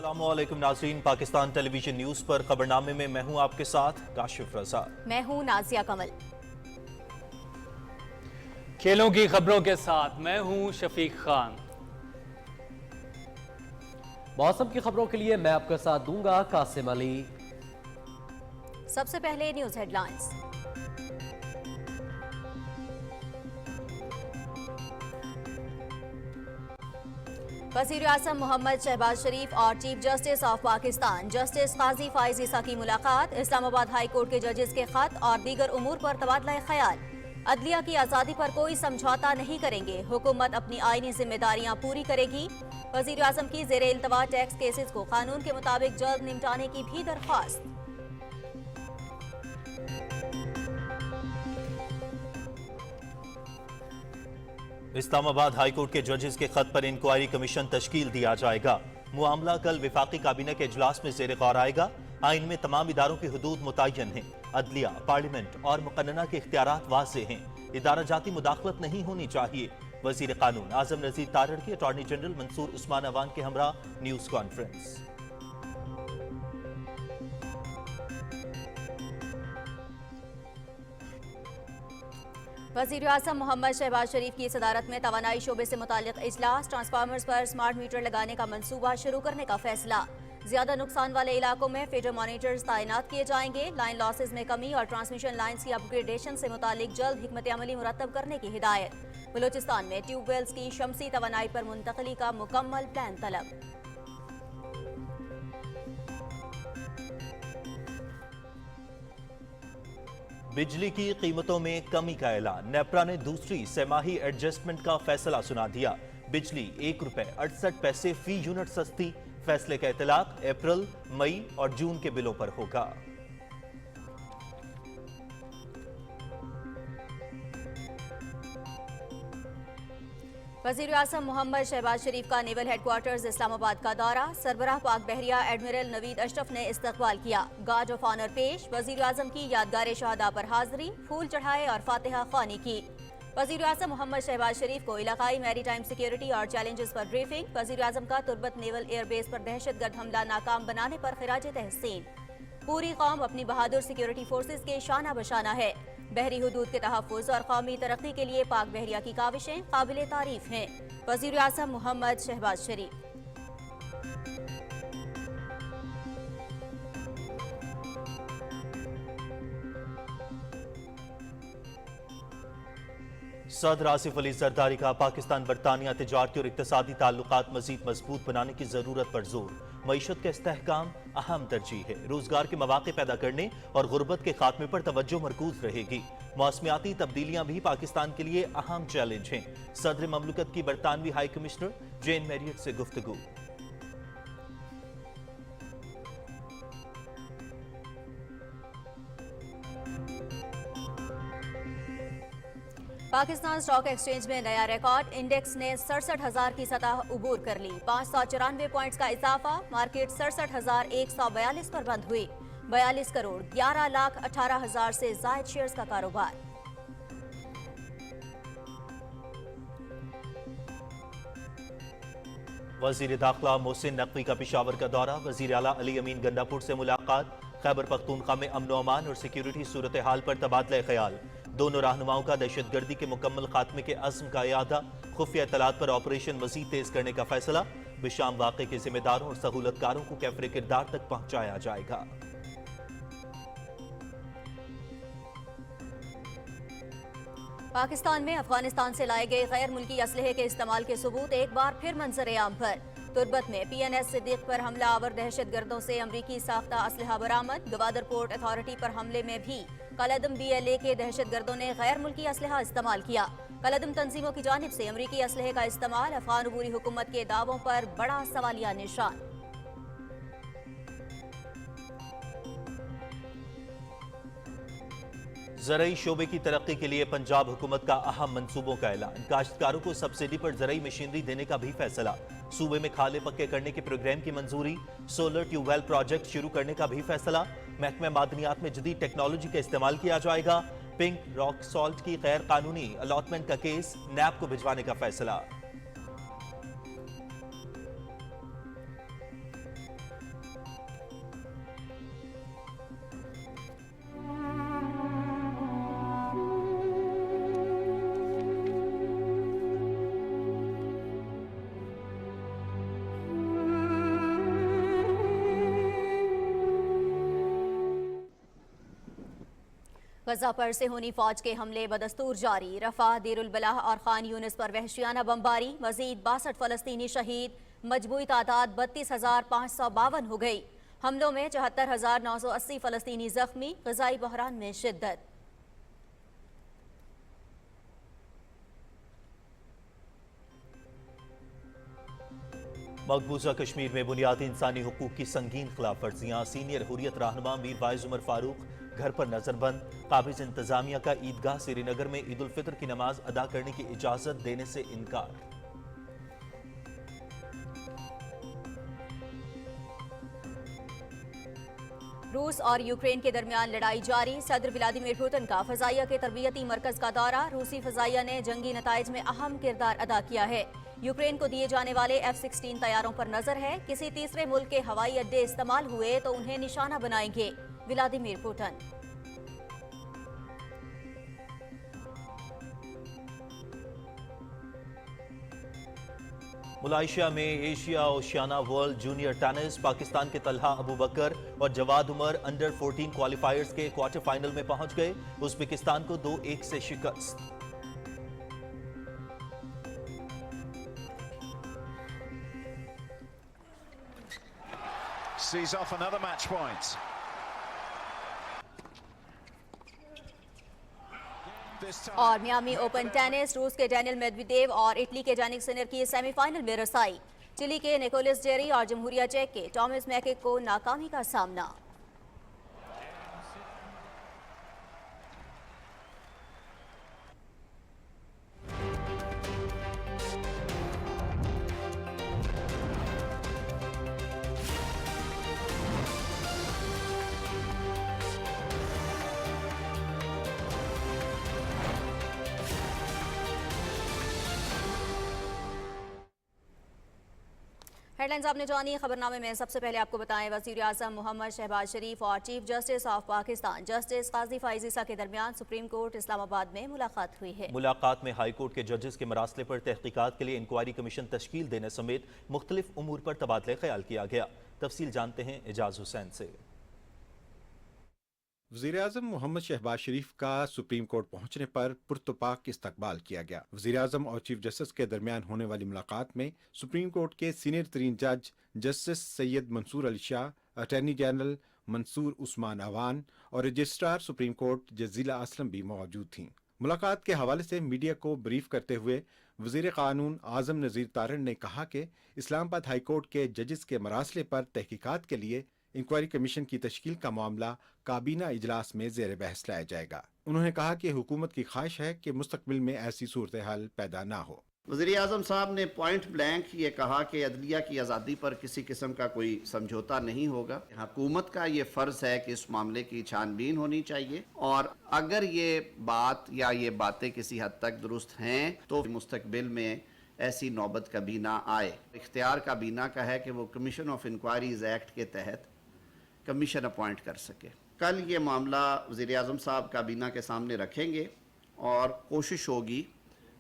अस्सलामु अलैकुम नाज़रीन, पाकिस्तान टेलीविजन न्यूज़ पर खबरनामे में मैं हूं आपके साथ काशिफ रज़ा। मैं हूं नाजिया कमल। खेलों की खबरों के साथ मैं हूं शफीक खान। मौसम की खबरों के लिए मैं आपका साथ दूंगा कासिम अली। सबसे पहले न्यूज़ हेडलाइंस। वज़ीर आज़म मोहम्मद शहबाज शरीफ और chief justice of Pakistan justice Qazi Faez Isa की मुलाकात। इस्लामाबाद हाई कोर्ट के जजेस के खत और दीगर उमूर पर तबादला ख्याल। अदलिया की आज़ादी पर कोई समझौता नहीं करेंगे, हुकूमत अपनी आईनी जिम्मेदारियां पूरी करेगी। वज़ीर आज़म की ज़ेरे इल्तवा टैक्स केसेस को कानून के मुताबिक जल्द निपटाने की भी दरख्वास्त। इस्लामाबाद हाई कोर्ट के जजेस के खत पर इंक्वायरी कमीशन तश्कील दिया जाएगा। मुआमला कल विफाकी काबीना के इजलास में ज़ेर गौर आएगा। आइन में तमाम इदारों की हुदूद मुतय्यन हैं। अदलिया, पार्लियामेंट और मुकन्नना के इख्तियारात वाज़ेह हैं। इदारा जाती मुदाखलत नहीं होनी चाहिए। वज़ीर कानून आज़म नज़ीर तारड़ की अटॉर्नी जनरल मंसूर उस्मान अवान के हमरा न्यूज़ कॉन्फ्रेंस। वज़ीर आज़म मोहम्मद शहबाज शरीफ की सदारत में तवानाई शोबे से मुतालिक इजलास। ट्रांसफार्मर्स पर स्मार्ट मीटर लगाने का मंसूबा शुरू करने का फैसला। ज्यादा नुकसान वाले इलाकों में फीडर मॉनिटर्स तैनात किए जाएंगे। लाइन लॉसेज में कमी और ट्रांसमिशन लाइन्स की अपग्रेडेशन से मुतालिक जल्द हिकमत अमली मुरतब करने की हिदायत। बलूचिस्तान में ट्यूबवेल्स की शमसी तवानाई पर मुंतकली का मुकम्मल प्लान तलब। बिजली की कीमतों में कमी का ऐलान। नेपरा ने दूसरी सेमाही एडजस्टमेंट का फैसला सुना दिया। बिजली ₹1.68 फी यूनिट सस्ती। फैसले का इतलाक अप्रैल, मई और जून के बिलों पर होगा। वज़ीर आज़म मोहम्मद शहबाज शरीफ का नेवल हेडक्वार्टर्स इस्लामाबाद का दौरा। सरबराह पाक बहरिया एडमिरल नवीद अशरफ ने इस्तकबाल किया। गार्ड ऑफ ऑनर पेश। वज़ीर आज़म की यादगार शहादा पर हाजिरी, फूल चढ़ाए और फातिहा ख्वानी की। वज़ीर आज़म मोहम्मद शहबाज शरीफ को इलाकाई मैरीटाइम सिक्योरिटी और चैलेंजेस पर ब्रीफिंग। वज़ीर आज़म का तुर्बत नेवल एयरबेस पर दहशतगर्द हमला नाकाम बनाने पर खिराज तहसीन। पूरी कौम अपनी बहादुर सिक्योरिटी फोर्सेज के शाना बशाना है। बहरी हुदूद के तहफ़्फ़ुज़ और कौमी तरक्की के लिए पाक बहरिया की काविशें काबिल तारीफ हैं। वज़ीर आज़म मोहम्मद शहबाज शरीफ। सदर आसिफ अली जरदारी का पाकिस्तान बरतानिया तिजारती और इक्तिसादी ताल्लुकात मजीद मजबूत बनाने की जरूरत पर जोर। मईशत का इस्तेहकाम अहम तरजीह है। रोजगार के मौके पैदा करने और गुर्बत के खात्मे पर तवज्जो मरकूज रहेगी। मौसमियाती तब्दीलियां भी पाकिस्तान के लिए अहम चैलेंज हैं। सदर ममलकत की बरतानवी हाई कमिश्नर जेन मैरियट से गुफ्तगू। पाकिस्तान स्टॉक एक्सचेंज में नया रिकॉर्ड। इंडेक्स ने 67,000 की सतह उबूर कर ली। 594 पॉइंट्स का इजाफा। मार्केट 67,142 पर बंद हुई। 42 करोड़ 11,18,000 से जायद शेयर्स का कारोबार। वजीर दाखिला मोहसिन नकवी का पेशावर का दौरा। वजीर आला अली अमीन गंडापुर से मुलाकात। खैबर पख्तूनख्वा में अमन अमान और सिक्योरिटी सूरत हाल पर तबादला ख्याल। दोनों रहनुमाओं का दहशतगर्दी के मुकम्मल खात्मे के अज़्म का इयादा। खुफिया इत्तलात पर ऑपरेशन मजीद तेज करने का फैसला। बिशाम वाक़े के जिम्मेदारों और सहूलतकारों को कैफरे किरदार तक पहुंचाया जाएगा। पाकिस्तान में अफगानिस्तान से लाए गए गैर मुल्की असलहे के इस्तेमाल के सबूत एक बार फिर मंजर आम पर। तुर्बत में PNS सिद्दीक पर हमला आवर दहशतगर्दों से अमरीकी साख्ता असलहा बरामद। गवादर पोर्ट अथॉरिटी पर हमले में भी कलअदम BLA के दहशतगर्दों ने गैर मुल्की असलहा इस्तेमाल किया। कलअदम तंजीमों की जानिब से अमरीकी असलहे का इस्तेमाल अफगान अबूरी हुकूमत के दावों पर बड़ा सवालिया निशान। ज़रई शोबे की तरक्की के लिए पंजाब हुकूमत का अहम मंसूबों का ऐलान। काश्तकारों को सब्सिडी पर ज़रई मशीनरी देने का भी फैसला। सूबे में खाले पक्के करने के प्रोग्राम की मंजूरी। सोलर ट्यूबवेल प्रोजेक्ट शुरू करने का भी फैसला। महकमा मादनियात में जदीद टेक्नोलॉजी का इस्तेमाल किया जाएगा। पिंक रॉक सॉल्ट की गैर कानूनी अलॉटमेंट का केस नैब को भिजवाने का फैसला। गजा पर सिहोनी फौज के हमले बदस्तूर जारी। रफा, देरुल बलाह और खान यूनिस पर वहशियाना बमबारी। मजीद 62 फलस्तीनी शहीद। मजमूई तादाद 32,552 हो गई। हमलों में 74,980 फलस्तीनी जख्मी। ग़ज़ाई बहरान में शिद्दत। मकबूजा कश्मीर में बुनियादी इंसानी हुकूक की संगीन खिलाफ वर्जियाँ। सीनियर हुर्रियत रहनुमा मीर वाइज उमर फारूक घर पर नजरबंद। काबिज इंतजामिया का ईदगाह श्रीनगर में ईद उल फितर की नमाज अदा करने की इजाजत देने से इनकार। रूस और यूक्रेन के दरमियान लड़ाई जारी। सदर व्लादिमीर पुतिन का फजाइया के तरबियती मरकज का दौरा। रूसी फजाइया ने जंगी नताइज में अहम किरदार अदा किया है। यूक्रेन को दिए जाने वाले F-16 तैयारों पर नजर है। किसी तीसरे मुल्क के हवाई अड्डे इस्तेमाल हुए तो उन्हें निशाना बनाएंगे व्लादिमीर पुतिन। मलेशिया में Asia Oceania world junior tennis Pakistan के तलहा अबू बकर और जवाद उमर अंडर 14 क्वालिफायर्स के क्वार्टर फाइनल में पहुंच गए। उज़्बेकिस्तान को 2-1 से शिकस्त। Sees off another match point. और मियामी ओपन टेनिस। रूस के डैनियल मेदवेदेव और इटली के जानिक सिनर की सेमीफाइनल में रसाई। चिली के निकोलस जेरी और जमहूरिया चेक के टॉमस मैकेक को नाकामी का सामना। हेडलाइंस आपने जानी। खबरनामे में सबसे पहले आपको बताएं, वज़ीर आज़म मोहम्मद शहबाज शरीफ और chief justice of Pakistan justice Qazi Faez Isa के दरमियान सुप्रीम कोर्ट इस्लामाबाद में मुलाकात हुई है। मुलाकात में हाई कोर्ट के जजेस के मरासले पर तहकीकात के लिए इंक्वायरी कमीशन तश्कील देने समेत मुख्तलिफ उमूर पर तबादले ख्याल किया गया। तफसील जानते हैं एजाज हुसैन से। वज़ीर-ए-आज़म मोहम्मद शहबाज शरीफ का सुप्रीम कोर्ट पहुंचने पर पुरतपाक इस्तकबाल किया गया। वज़ीर-ए-आज़म और चीफ जस्टिस के दरमियान होने वाली मुलाकात में सुप्रीम कोर्ट के सीनियर तरीन जज justice Syed Mansoor Ali Shah, attorney general Mansoor Usman Awan और registrar supreme court Jazila Aslam भी मौजूद थीं। मुलाकात के हवाले से मीडिया को ब्रीफ करते हुए वज़ीर कानून आज़म नज़ीर तारण ने कहा कि इस्लामाबाद हाई कोर्ट के जजेस के मरासले पर तहकीकात के लिए इंक्वायरी कमीशन की तश्कील का मामला काबीना इजलास में ज़ेर बहस लाया जाएगा। उन्होंने कहा कि हुकूमत की ख्वाहिश है कि मुस्तकबिल में ऐसी सूरत हाल पैदा ना हो। वज़ीर आज़म साहब ने पॉइंट ब्लैंक ये कहा कि अदलिया की आज़ादी पर किसी किस्म का कोई समझौता नहीं होगा। हुकूमत का ये फ़र्ज़ है कि इस मामले की छानबीन होनी चाहिए और अगर ये बात या ये बातें किसी हद तक दुरुस्त हैं तो मुस्तकबिल में ऐसी नौबत कभी ना आए। इख्तियार काबीना का है कि वो कमीशन ऑफ इंक्वायरीज एक्ट के तहत कमीशन अपॉइंट कर सके। कल ये मामला वज़ीर आज़म साहब काबीना के सामने रखेंगे और कोशिश होगी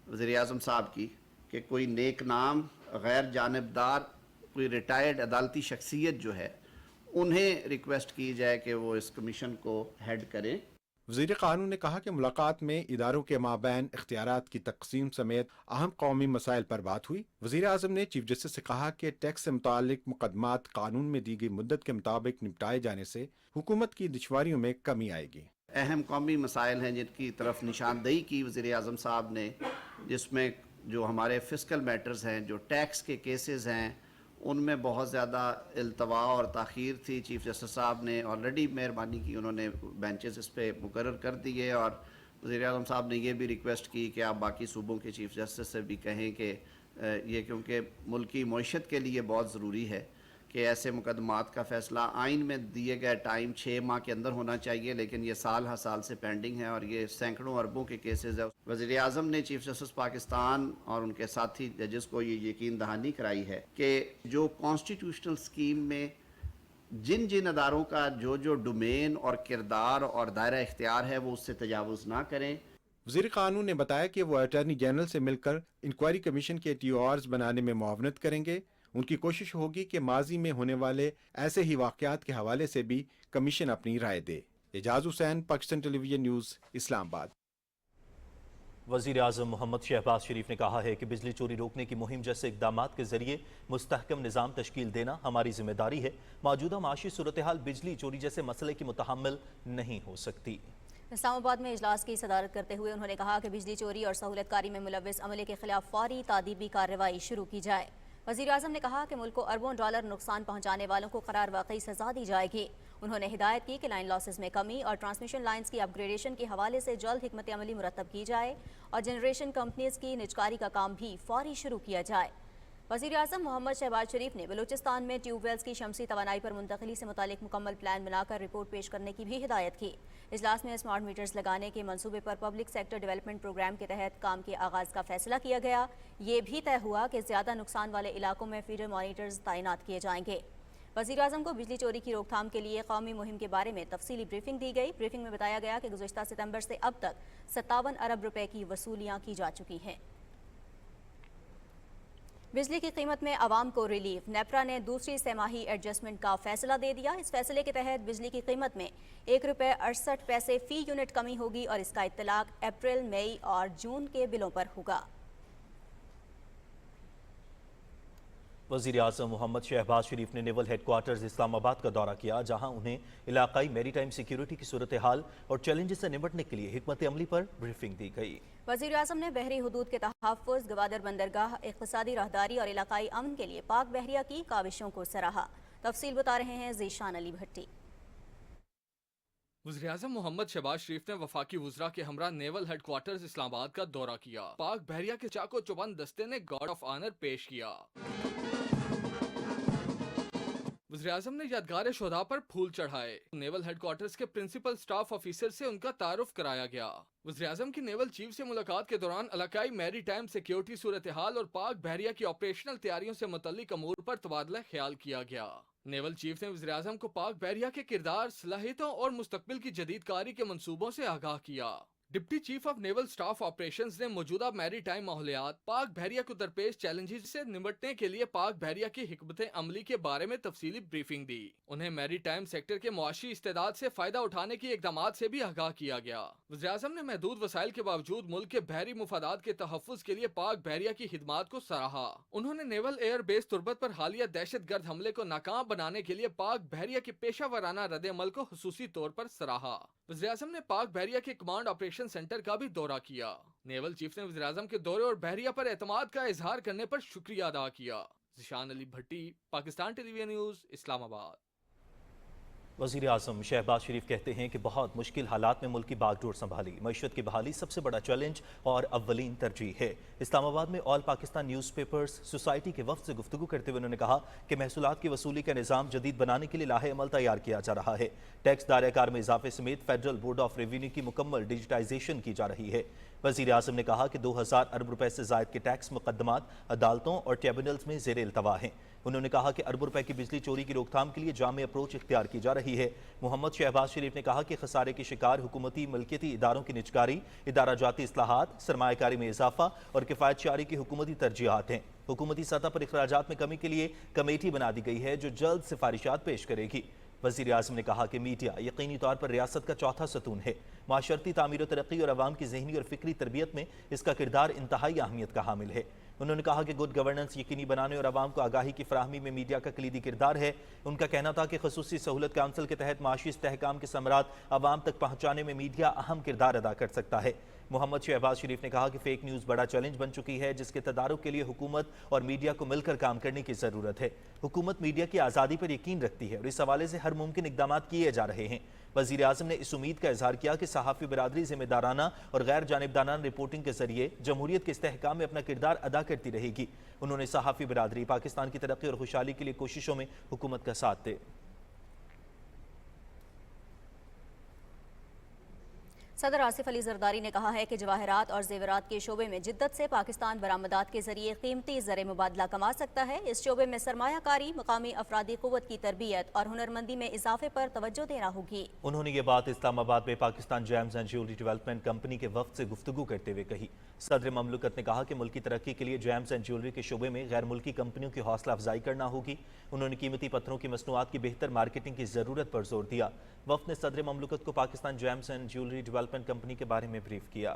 वज़ीर आज़म साहब की कि कोई नेक नाम गैर जानिबदार कोई रिटायर्ड अदालती शख्सियत जो है उन्हें रिक्वेस्ट की जाए कि वो इस कमीशन को हेड करें। वज़ीर कानून ने कहा कि मुलाकात में इदारों के माबैन इख्तियारात की तकसीम समेत अहम कौमी मसाइल पर बात हुई। वज़ीर आज़म ने चीफ जस्टिस से कहा कि टैक्स से मुतालिक मुकदमात कानून में दी गई मुद्दत के मुताबिक निपटाए जाने से हुकूमत की दुश्वारियों में कमी आएगी। अहम कौमी मसाइल हैं जिनकी तरफ निशानदेही की वज़ीर आज़म साहब ने, जिसमें जो हमारे फिस्कल मैटर्स हैं, जो टैक्स के केसेस हैं, उनमें बहुत ज़्यादा इल्तवा और ताख़ीर थी। चीफ जस्टिस साहब ने ऑलरेडी मेहरबानी की, उन्होंने बेंचेस इस पर मुकर्रर कर दिए और वज़ीर आज़म साहब ने ये भी रिक्वेस्ट की कि आप बाकी सूबों के चीफ जस्टिस से भी कहें कि ये क्योंकि मुल्की मईशत के लिए बहुत ज़रूरी है कि ऐसे मुकदमात का फ़ैसला आइन में दिए गए टाइम 6 माह के अंदर होना चाहिए, लेकिन ये साल हर साल से पेंडिंग है और ये सैकड़ों अरबों के केसेस है। वज़ीर आज़म ने चीफ जस्टिस पाकिस्तान और उनके साथी जजेस को ये यकीन दहानी कराई है कि जो कॉन्स्टिट्यूशनल स्कीम में जिन जिन अदारों का जो जो डोमेन और किरदार और दायरा इख्तियार है वो उससे तजावुज़ ना करें। वज़ीर कानून ने बताया कि वो अटॉर्नी जनरल से मिलकर इंक्वायरी कमीशन के TORs बनाने में मुआवनत करेंगे। उनकी कोशिश होगी कि माजी में होने वाले ऐसे ही वाक़यात के हवाले से भी कमीशन अपनी राय दे। Ejaz Hussain, Pakistan television news, Islamabad. वज़ीर आज़म मोहम्मद शहबाज शरीफ ने कहा है कि बिजली चोरी रोकने की मुहिम जैसे इक़दामात के जरिए मुस्तहकम निज़ाम तश्कील देना हमारी जिम्मेदारी है। मौजूदा माशी सूरत हाल बिजली चोरी जैसे मसले की मुतहम्मिल नहीं हो सकती। इस्लामाबाद में इजलास की सदारत करते हुए उन्होंने कहा कि बिजली चोरी और सहूलतकारी में मुलव्विस अमले के खिलाफ फौरी तादीबी कार्रवाई शुरू की जाए। वज़ीर आज़म ने कहा कि मुल्क को अरबों डॉलर नुकसान पहुँचाने वालों को करार वाकई सजा दी जाएगी। उन्होंने हिदायत की कि लाइन लॉसेस में कमी और ट्रांसमिशन लाइन्स की अपग्रेडेशन के हवाले से जल्द हिकमत अमली मुरतब की जाए और जनरेशन कंपनीज की निजकारी का काम भी फौरी शुरू किया जाए। वज़ीर आज़म मोहम्मद शहबाज शरीफ ने बलूचिस्तान में ट्यूबवेल्स की शमसी तवानाई पर मुंतकली से मुतालिक मुकम्मल प्लान बनाकर रिपोर्ट पेश करने की भी हिदायत की। इजलास में स्मार्ट मीटर्स लगाने के मंसूबे पर पब्लिक सेक्टर डेवलपमेंट प्रोग्राम के तहत काम के आगाज़ का फैसला किया गया। ये भी तय हुआ कि ज़्यादा नुकसान वाले इलाकों में फीडर मॉनिटर्स तैनात किए जाएंगे। वज़ीर आज़म को बिजली चोरी की रोकथाम के लिए कौमी मुहिम के बारे में तफसीली ब्रीफिंग दी गई। ब्रीफिंग में बताया गया कि गुज़िश्ता सितंबर से अब तक 57 अरब रुपए की वसूलियाँ की जा चुकी हैं। बिजली की कीमत में आवाम को रिलीफ। नेपरा ने दूसरी सेमाही एडजस्टमेंट का फैसला दे दिया। इस फैसले के तहत बिजली की कीमत में 1 रुपये 68 पैसे फी यूनिट कमी होगी और इसका इत्तलाक अप्रैल, मई और जून के बिलों पर होगा। वज़ीर आज़म मोहम्मद शहबाज शरीफ ने नेवल हेडक्वार्टर्स इस्लामाबाद का दौरा किया, जहां उन्हें इलाकाई मेरीटाइम सिक्योरिटी की सूरत हाल और चैलेंजेस से निपटने के लिए हिकमत अमली पर ब्रीफिंग दी गई। वज़ीर आज़म ने बहरी हुदूद के तहफ़्फ़ुज़, गवादर बंदरगाह, इक़्तिसादी राहदारी और इलाकाई अमन के लिए पाक बहरिया की काविशों को सराहा। तफसील बता रहे हैं ज़ीशान अली भट्टी। वज़ीर आज़म मोहम्मद शहबाज शरीफ ने वफाकी वुज़रा के हमरा नेवल हेडक्वार्टर्स इस्लामाबाद का दौरा किया। पाक बहरिया के चाको चौबंद दस्ते ने गार्ड ऑफ ऑनर पेश किया। वज़ीर आज़म ने यादगार शोधा पर फूल चढ़ाए। नेवल हेडक्वार्टर्स के प्रिंसिपल स्टाफ ऑफिसर से उनका तारुफ कराया गया। वज़ीर आज़म की नेवल चीफ से मुलाकात के दौरान इलाकाई मैरी टाइम सिक्योरिटी सूरत हाल और पाक बहरिया की ऑपरेशनल तैयारियों से मुतल्लिक अमूर पर तबादला ख्याल किया गया। नेवल चीफ ने वज़ीर आज़म को पाक बहरिया के किरदार, सलाहियतों और मुस्तकबिल की जदीद कारी के मंसूबों से आगाह किया। Deputy chief of naval staff operations ने मौजूदा मैरी टाइम माहौलियात, पाक बहरिया को दरपेश चैलेंजेस से निपटने के लिए पाक बहरिया की हिकमत अमली के बारे में तफसीली ब्रीफिंग दी। उन्हें मैरी टाइम सेक्टर के मुआशी इस्तेदाद से फायदा उठाने की इकदामात से भी आगाह किया गया। वज़ीर आज़म ने महदूद वसाइल के बावजूद मुल्क के बहरी मुफादात के तहफ़्फ़ुज़ के लिए पाक बहरिया की खिदमात को सराहा। उन्होंने नेवल एयर बेस तुर्बत पर हालिया दहशत गर्द हमले को नाकाम बनाने के लिए पाक बहरिया के पेशा वराना रद्द अमल को खुसूसी तौर पर सराहा। वज़ीर आज़म ने पाक बहरिया के कमांड ऑपरेशन सेंटर का भी दौरा किया। नेवल चीफ ने वज़ीर आज़म के दौरे और बहरिया पर एतमाद का इजहार करने पर शुक्रिया अदा किया। ज़ीशान अली भट्टी, पाकिस्तान टेलीविजन न्यूज़, इस्लामाबाद। वज़ीर आज़म शहबाज शरीफ कहते हैं कि बहुत मुश्किल हालात में मुल्क की बागडोर संभाली। मईशत की बहाली सबसे बड़ा चैलेंज और अव्वलीन तरजीह है। इस्लामाबाद में ऑल पाकिस्तान न्यूज़पेपर्स सोसाइटी के वफ्द से गुफ्तगू करते हुए उन्होंने कहा कि महसूलात की वसूली का निज़ाम जदीद बनाने के लिए लाहे अमल तैयार किया जा रहा है। टैक्स दायरेकार में इजाफे समेत फेडरल बोर्ड ऑफ रेवेन्यू की मुकम्मल डिजिटाइजेशन की जा रही है। वज़ीर आज़म ने कहा कि 2000 अरब रुपए से ज़ायद के टैक्स मुकदमात अदालतों और ट्रिब्यूनल्स में ज़ेर इल्तवा हैं। उन्होंने कहा कि अरबों रुपए की बिजली चोरी की रोकथाम के लिए जामे अप्रोच इख्तियार की जा रही है। मोहम्मद शहबाज शरीफ ने कहा कि खसारे के शिकार हुकूमती मलकियती इदारों की निजकारी, इदारा जाती इस्लाहात, सरमायाकारी में इजाफा और किफ़ायत शारी की हुकूमती तरजीहात हैं। हुकूमती सतह पर अखराजात में कमी के लिए कमेटी बना दी गई है जो जल्द सिफारिशात पेश करेगी। वज़ीर आज़म ने कहा कि मीडिया यकीनी तौर पर रियासत का चौथा सतून है। माशरती तामीर तरक्की और अवाम की ज़हनी और फ़िक्री तरबियत में इसका किरदार इंतहाई अहमियत का हामिल है। उन्होंने कहा कि गुड गवर्नेंस यकीनी बनाने और आवाम को आगाही की फराहमी में मीडिया का कलीदी किरदार है। उनका कहना था कि खसूसी सहूलत काउंसिल के तहत माशी इस्तेहकाम के समरात आवाम तक पहुँचाने में मीडिया अहम किरदार अदा कर सकता है। मोहम्मद शहबाज शरीफ ने कहा कि फेक न्यूज़ बड़ा चैलेंज बन चुकी है, जिसके तदारुक के लिए हुकूमत और मीडिया को मिलकर काम करने की ज़रूरत है। हुकूमत मीडिया की आज़ादी पर यकीन रखती है और इस हवाले से हर मुमकिन इक़दाम किए जा रहे हैं। वज़ीर आज़म ने इस उम्मीद का इजहार किया कि सहाफ़ी बिरादरी ज़िम्मेदाराना और गैर जानिबदाराना रिपोर्टिंग के जरिए जमहूरियत के इस्तेहकाम में अपना किरदार अदा करती रहेगी। उन्होंने सहाफ़ी बिरादरी पाकिस्तान की तरक्की और खुशहाली के लिए कोशिशों में हुकूमत का साथ दे। सदर आसिफ अली जरदारी ने कहा है कि जवाहरात और जेवरात के शोबे में जिद्दत से पाकिस्तान बरामदात के जरिए कीमती ज़र मुबादला कमा सकता है। इस शोबे में सरमायाकारी, मकामी अफरादी क़ुव्वत की तरबियत और हुनरमंदी में इजाफे पर तवज्जो देना होगी। उन्होंने ये बात इस्लामाबाद में Pakistan James and jewellery development company के वक्त से गुफ्तगू करते हुए कही। सदर ममलकत ने कहा कि मुल्की तरक्की के लिए जेम्स एंड ज्वेलरी के शोबे में गैर मुल्की कंपनियों की हौसला अफजाई करना होगी। उन्होंने कीमती पत्थरों की मसनूआत की बेहतर मार्केटिंग की ज़रूरत पर जोर दिया। वक्त ने सदर ममलकत को Pakistan James and jewellery development company के बारे में ब्रीफ किया।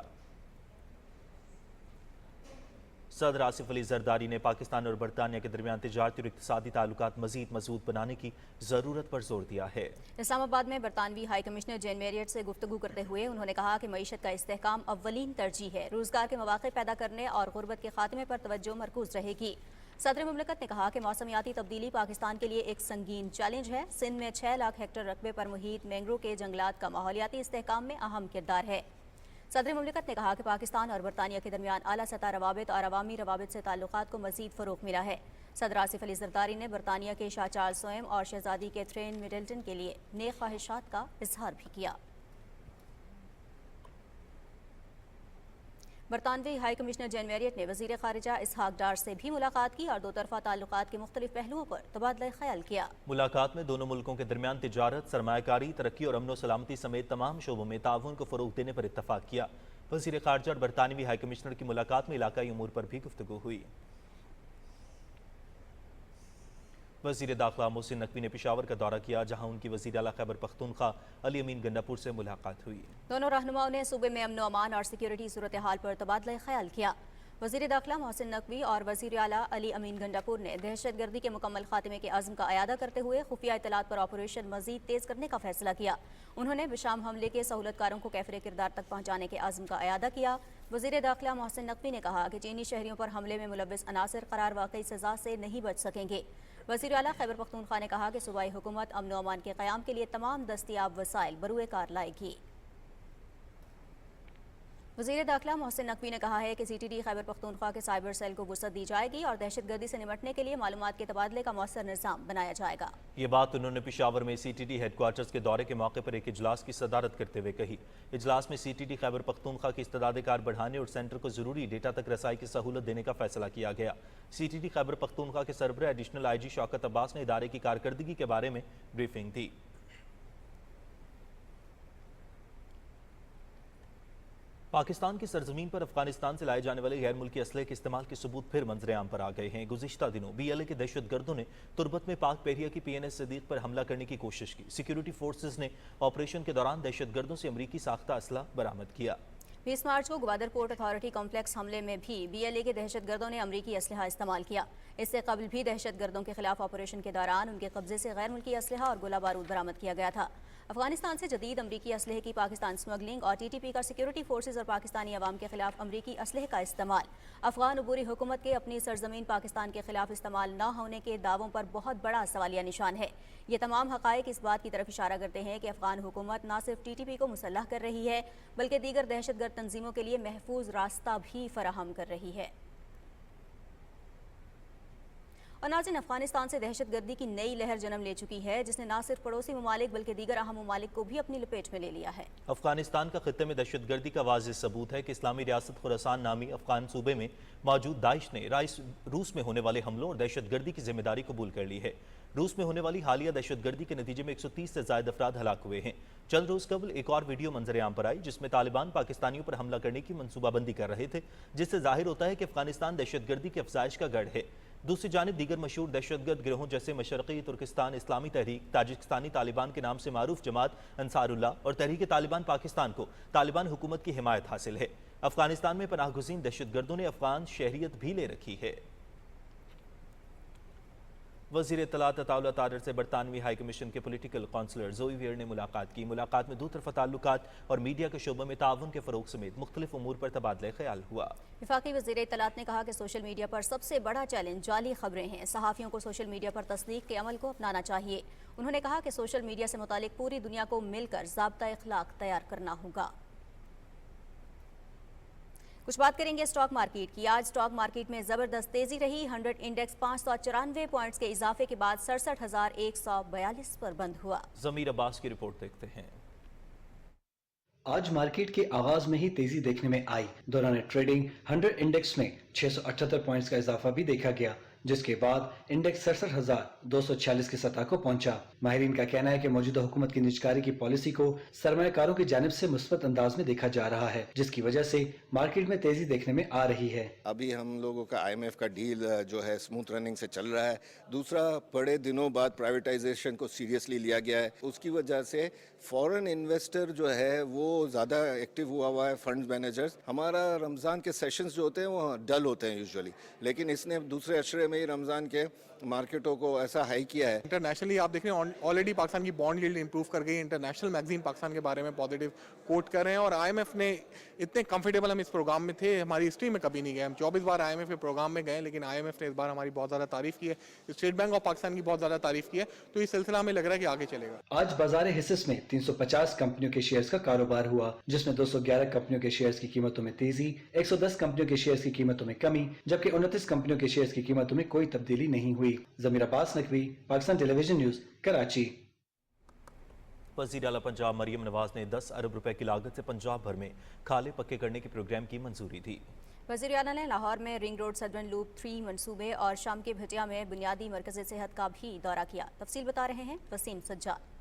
सदर आसिफ अली जरदारी ने पाकिस्तान और बरतानिया के दरमियान तिजारती और इक्तिसादी ताल्लुकात मजीद मजबूत बनाने की ज़रूरत पर जोर दिया है। इस्लामाबाद में बरतानवी हाई कमिश्नर जेन मैरियट से गुफ्तगू करते हुए उन्होंने कहा कि मईशत का इस्तेहकाम अव्वलीन तरजीह है। रोजगार के मौके पैदा करने और गुर्बत के खात्मे पर तवज्जो मरकूज रहेगी। सदर मुमलकत ने कहा कि मौसमियाती तब्दीली पाकिस्तान के लिए एक संगीन चैलेंज है। सिंध में 6 लाख हेक्टेयर रकबे पर मुहित मैंग्रोव के जंगलात का माहौलियाती इस्तेहकाम में अहम किरदार है। सदर मुमलकत ने कहा कि पाकिस्तान और बरतानिया के दरमियान आला सतह रवाबित और अवामी रवाबित से ताल्लुकात को मजीद फ़रोग़ मिला है। सदर आसिफ अली जरदारी ने बरतानिया के शाह चार्ल्स सोएम और शहजादी कैथरीन मिडल्टन के लिए नेक ख्वाहिशात का इजहार भी किया। बरतानवी हाई कमिश्नर जेन मैरियट ने वज़ीर ख़ारिजा इसहाक डार से भी मुलाकात की और दो तरफ़ा ताल्लुकात के मुख्तलिफ पहलुओं पर तबादला ख्याल किया। मुलाकात में दोनों मुल्कों के दरमियान तिजारत, सरमायाकारी, तरक्की और अमन सलामती समेत तमाम शोबों में ताउन को फ़रोग़ देने पर इत्तफ़ाक़ किया। वज़ीर ख़ारिजा और बरतानवी हाई कमिश्नर की मुलाकात में इलाकाई उमूर पर भी गुफ्तगू हुई। वज़ीर दाखिला मोहसिन नकवी ने पेशावर का दौरा किया, जहां उनकी वज़ीर आला खैबर पख्तूनख्वा अली अमीन गंडापुर से मुलाकात हुई। दोनों रहनुमाओं ने सूबे में अमन अमान और सिक्योरिटी सूरत हाल पर तबादला ख्याल किया। वज़ीर दाखिला मोहसिन नकवी और वज़ीर आला अली अमीन गंडापुर ने दहशत गर्दी के मुकम्मल खात्मे के अज़्म का अयादा करते हुए खुफिया इत्तलात पर ऑपरेशन मज़ीद तेज़ करने का फैसला किया। उन्होंने बिशाम हमले के सहूलतकारों को कैफरे किरदार तक पहुँचाने के अज़्म का अयादा किया। वज़ीर दाखिला मोहसिन नकवी ने कहा कि चीनी शहरियों पर हमले में मुलव्विस अनासर करार वाकई सज़ा से नहीं बच सकेंगे। वज़ीर आला खैबर पख्तूनख्वा ने कहा कि सूबाई हुकूमत अमन व अमान के क़याम के लिए तमाम दस्तियाब वसाइल बरूए कार लाएगी। वज़ीर दाखिला मोहसिन नकवी ने कहा है कि CTD खैबर पख्तूनख्वा के साइबर सेल को वुसअत दी जाएगी और दहशतगर्दी से निपटने के लिए मालूमात के तबादले का मौसर निज़ाम बनाया जाएगा। ये बात उन्होंने पेशावर में CTD हेडक्वार्टर्स के दौरे के मौके पर एक इजलास की सदारत करते हुए कही। इजलास में CTD खैबर पख्तूनख्वा की इस्तेदाद कार बढ़ाने और सेंटर को जरूरी डेटा तक रसाई की सहूलत देने का फैसला किया गया। CTD खैबर पख्तूनख्वा के सरबराह एडिशनल IG शौकत अब्बास ने इदारे की कारकर्दगी के बारे में ब्रीफिंग दी। पाकिस्तान की सरजमीन पर अफगानिस्तान से लाए जाने वाले गैर मुल्की असलहे के इस्तेमाल के सबूत फिर मंजर आम पर आ गए हैं। गुज़िश्ता दिनों BLA के दहशतगर्दों ने तुर्बत में पाक पहरिया की PNS सदीक पर हमला करने की कोशिश की। सिक्योरिटी फोर्सेज ने ऑपरेशन के दौरान दहशतगर्दों से अमरीकी साख्ता असला बरामद किया। 20 मार्च को ग्वादर पोर्ट अथॉरिटी कॉम्प्लेक्स हमले में भी BLA के दहशतगर्दों ने अमरीकी असलहा इस्तेमाल किया। इससे कबल भी दहशतगर्दों के खिलाफ ऑपरेशन के दौरान उनके कब्जे से गैर मुल्की असलहा और गोला बारूद बरामद किया गया था। अफगानिस्तान से जदीद अमरीकी असलहे की पाकिस्तान स्मगलिंग और TTP का सिक्योरिटी फोर्सेज और पाकिस्तानी अवाम के खिलाफ अमरीकी असलहे का इस्तेमाल अफगान अबूरी हुकूमत के अपनी सरजमीन पाकिस्तान के खिलाफ इस्तेमाल न होने के दावों पर बहुत बड़ा सवालिया निशान है। ये तमाम हक़ाइक़ इस बात की तरफ इशारा करते हैं कि अफगान हुकूमत न सिर्फ TTP को मुसल्लह कर रही है बल्कि दीगर दहशतगर्द तंजीमों के लिए महफूज रास्ता भी फराहम कर रही है। और नाज़रीन, अफगानिस्तान से दहशतगर्दी की नई लहर जन्म ले चुकी है, जिसने न सिर्फ पड़ोसी ममालिक बल्कि दीगर अहम ममालिक को भी अपनी लपेट में ले लिया है। अफगानिस्तान का खित्ते में दहशतगर्दी का वाज़ेह सबूत है कि इस्लामी रियासत खुरासान नामी अफगान सूबे में मौजूद दाइश ने रूस में होने वाले हमलों और दहशतगर्दी की जिम्मेदारी कबूल कर ली है। रूस में होने वाली हालिया दहशतगर्दी के नतीजे में 130 से ज़ायद अफराद हलाक हुए हैं। चंद रोज़ कबल एक और वीडियो मंजर आम पर आई जिसमें तालिबान पाकिस्तानियों पर हमला करने की मनसूबाबंदी कर रहे थे, जिससे जाहिर होता है कि अफगानिस्तान दहशतगर्दी की अफजाइश का गढ़ है। दूसरी जानिब दीगर मशहूर दहशतगर्द गिरोहों जैसे मशरक़ी तुर्किस्तान इस्लामी तहरीक, ताजिकिस्तानी तालिबान के नाम से मारूफ जमात अंसारुल्लाह और तहरीक तालिबान पाकिस्तान को तालिबान हुकूमत की हिमायत हासिल है। अफगानिस्तान में पनाह गुज़ीन दहशतगर्दों ने अफगान शहरियत भी ले रखी है। वज़ीर इत्तलात अताउल्लाह तारर से बरतानवी हाई कमीशन के पॉलिटिकल काउंसलर जोई वेयर ने मुलाकात की। मुलाकात में दो तरफ़ा ताल्लुकात और मीडिया के शोबे में ताउन के फ़रोग़ समेत मुख्तलिफ उमूर पर तबादला ख्याल हुआ। वफाकी वज़ीर इत्तलात ने कहा कि सोशल मीडिया पर सबसे बड़ा चैलेंज जाली खबरें हैं। सहाफ़ियों को सोशल मीडिया पर तस्दीक के अमल को अपनाना चाहिए। उन्होंने कहा कि सोशल मीडिया से मुतालिक पूरी दुनिया को मिलकर ज़ाब्ता इख़लाक़ तैयार करना होगा। कुछ बात करेंगे स्टॉक मार्केट की। आज स्टॉक मार्केट में जबरदस्त तेजी रही। 100 इंडेक्स 594 पॉइंट्स के इजाफे के बाद 67,142 पर बंद हुआ। ज़मीर अब्बास की रिपोर्ट देखते हैं। आज मार्केट के आगाज में ही तेजी देखने में आई। दौरान ट्रेडिंग 100 इंडेक्स में 678 पॉइंट्स का इजाफा भी देखा गया, जिसके बाद इंडेक्स 67,246 की सतह को पहुंचा। माहिरीन का कहना है कि मौजूदा हुकूमत की निजकारी की पॉलिसी को सरमायाकारों की जानिब से मुस्बत अंदाज में देखा जा रहा है, जिसकी वजह से मार्केट में तेजी देखने में आ रही है। अभी हम लोगों का IMF का डील जो है स्मूथ रनिंग से चल रहा है। दूसरा, बड़े दिनों बाद प्राइवेटाइजेशन को सीरियसली लिया गया है, उसकी वजह से फॉरेन इन्वेस्टर जो है वो ज़्यादा एक्टिव हुआ है। फंड मैनेजर्स, हमारा रमज़ान के सेशंस जो होते हैं वो डल होते हैं यूजुअली, लेकिन इसने दूसरे अशरे में ही रमज़ान के मार्केटों को ऐसा हाई किया है। इंटरनेशनली आप देख रहे हैं ऑलरेडी पाकिस्तान की बॉन्ड यील्ड इंप्रूव कर गई। इंटरनेशनल मैगजीन पाकिस्तान के बारे में पॉजिटिव कोट कर रहे हैं और IMF ने इतने कंफर्टेबल हम इस प्रोग्राम में थे, हमारी हिस्ट्री में कभी नहीं गए। हम 24 बार IMF के प्रोग्राम में गए, लेकिन IMF ने इस बार हमारी बहुत ज़्यादा तारीफ की है, स्टेट बैंक ऑफ पाकिस्तान की बहुत ज़्यादा तारीफ की है, तो इस सिलसिला में लग रहा है कि आगे चलेगा। आज बाजार हिस्स में 350 कंपनियों के शेयर्स का कारोबार हुआ, जिसमें 211 कंपनियों के शेयर्स की कीमतों में तेजी, 110 कंपनियों के शेयर्स की कीमतों में कमी, जबकि 29 कंपनियों के शेयर्स की कीमतों में कोई तब्दीली नहीं हुई। ज़मीर अब्बास नकवी, पाकिस्तान टेलीविजन न्यूज़, कराची। वज़ीर आला पंजाब मरियम नवाज ने 10 अरब रुपए की लागत से पंजाब भर में खाले पक्के करने के प्रोग्राम की मंजूरी दी। वज़ीर आला ने लाहौर में रिंग रोड सदर्न लूप 3 मंसूबे और शाम के भटिया में बुनियादी मरकज़ सेहत का भी दौरा किया। तफसील बता रहे हैं वसीम सज्जाद।